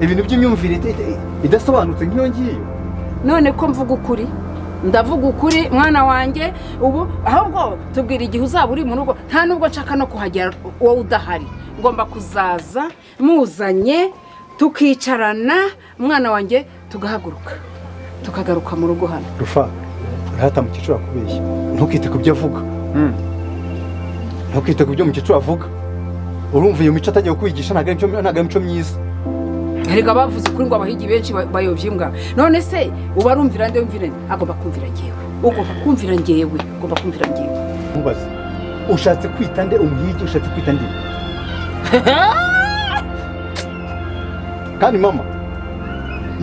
ibintu by'imyumvire idasobanutse nk'iyo ngiyo none ko mvuga ukuri ndavuga ukuri mwana wanjye ubu ahubwo tubwira igihe uzaba uri mu rugo nta nubwo nshaka no kuhagera wowe udahari ngomba kuzaza muzanye tukicarana mwana wanjye tukagaruka mu rugo hano rufa urahata mukecuru akubeshya ntukite ku byo avuga ntukite ku byo mukecuru avuga urumva iyo mico atagiye kwigisha ntago ari mico myiza erega bavuze kuri ngo abahigi benshi bayobye imbwa none se uba arumvira nde yumvira agomba kumvira ngewe ugomba kumvira ngewe mubaze ushatse kwita nde umuhigi ushatse kwita nde kandi mama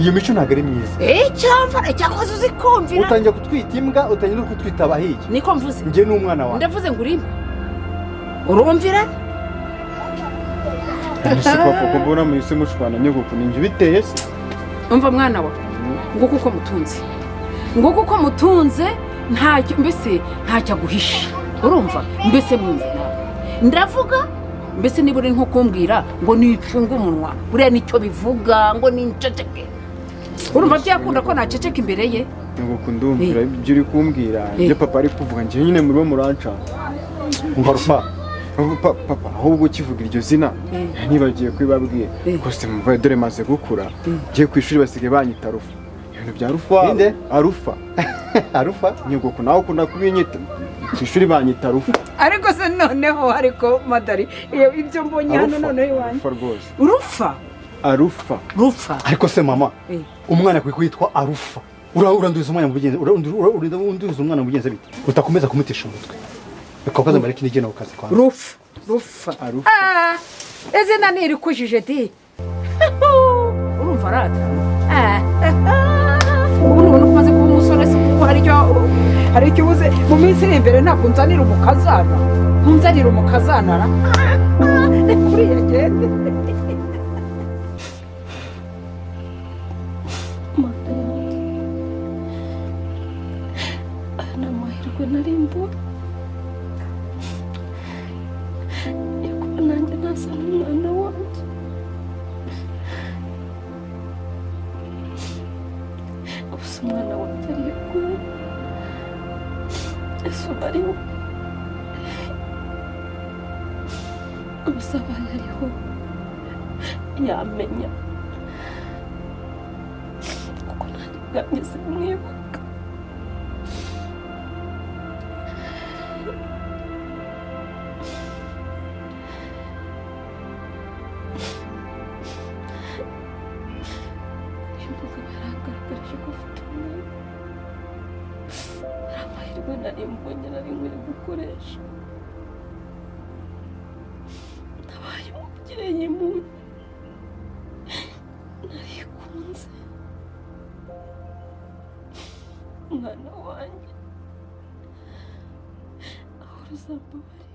iyo mico ntago ari myiza icyakoze uzi kumvira utangiye kutwita imbwa utangiye no kutwita abahigi niko mvuze njye n'umwana wawe ndavuze ngo uri urumvira Nisi papa ko mbona muhise mushwana nyogoko ninje biteye se umva mwana wa nguko uko mutunze ntacyo mbese ntacyo aguhisha urumva mbese mwumve nawe ndavuga mbese niba uri nko kumbwira ngo nicunge umunwa buriya nicyo bivuga ngo ninceceke urumva byakunda ko naceceka imbere ye nyogoko ndumvira ibyo uri kumbwira ibyo papa ari kuvuga njye nyine muri bo muranca umva rufa papa ahubwo ukivuga iryo zina ntibagiye kubibabwira kose mvuye dore maze gukura ngiye ku ishuri basigaye banyita rufa ibintu bya rufa ninde arufa nyogoko nawe ukunda kubinyita ku ishuri banyita rufa ariko se noneho ariko madari ibyo mbonye hano noneho iwanjye rufa ariko se mama umwana akwiye kwitwa arufa uranduza umwana mu bugenzi uranduza umwana mu bugenzi bite utakomeza kumutisha umutwe ukakoza mbere kindi gena ukazi kwa rufa izina ntirikujije di urumva rata ubu nubona umaze kuba umusore se kuko hari icyo ubuze mu minsi iri imbere ntabwo nzanira umukazana ni kuri iyo gende aya ni amahirwe nari mbona nanjye nasa n'umwana wanjye gusa umwana wanjye ari kure ese uba ariho gusa abaye ariho yamenya kuko nanjye ubwanjye simwibuka nari mbonye nari nkwiye gukoresha ndabaye umubyeyi mubi narikunze mwana wanjye aho uzambabarira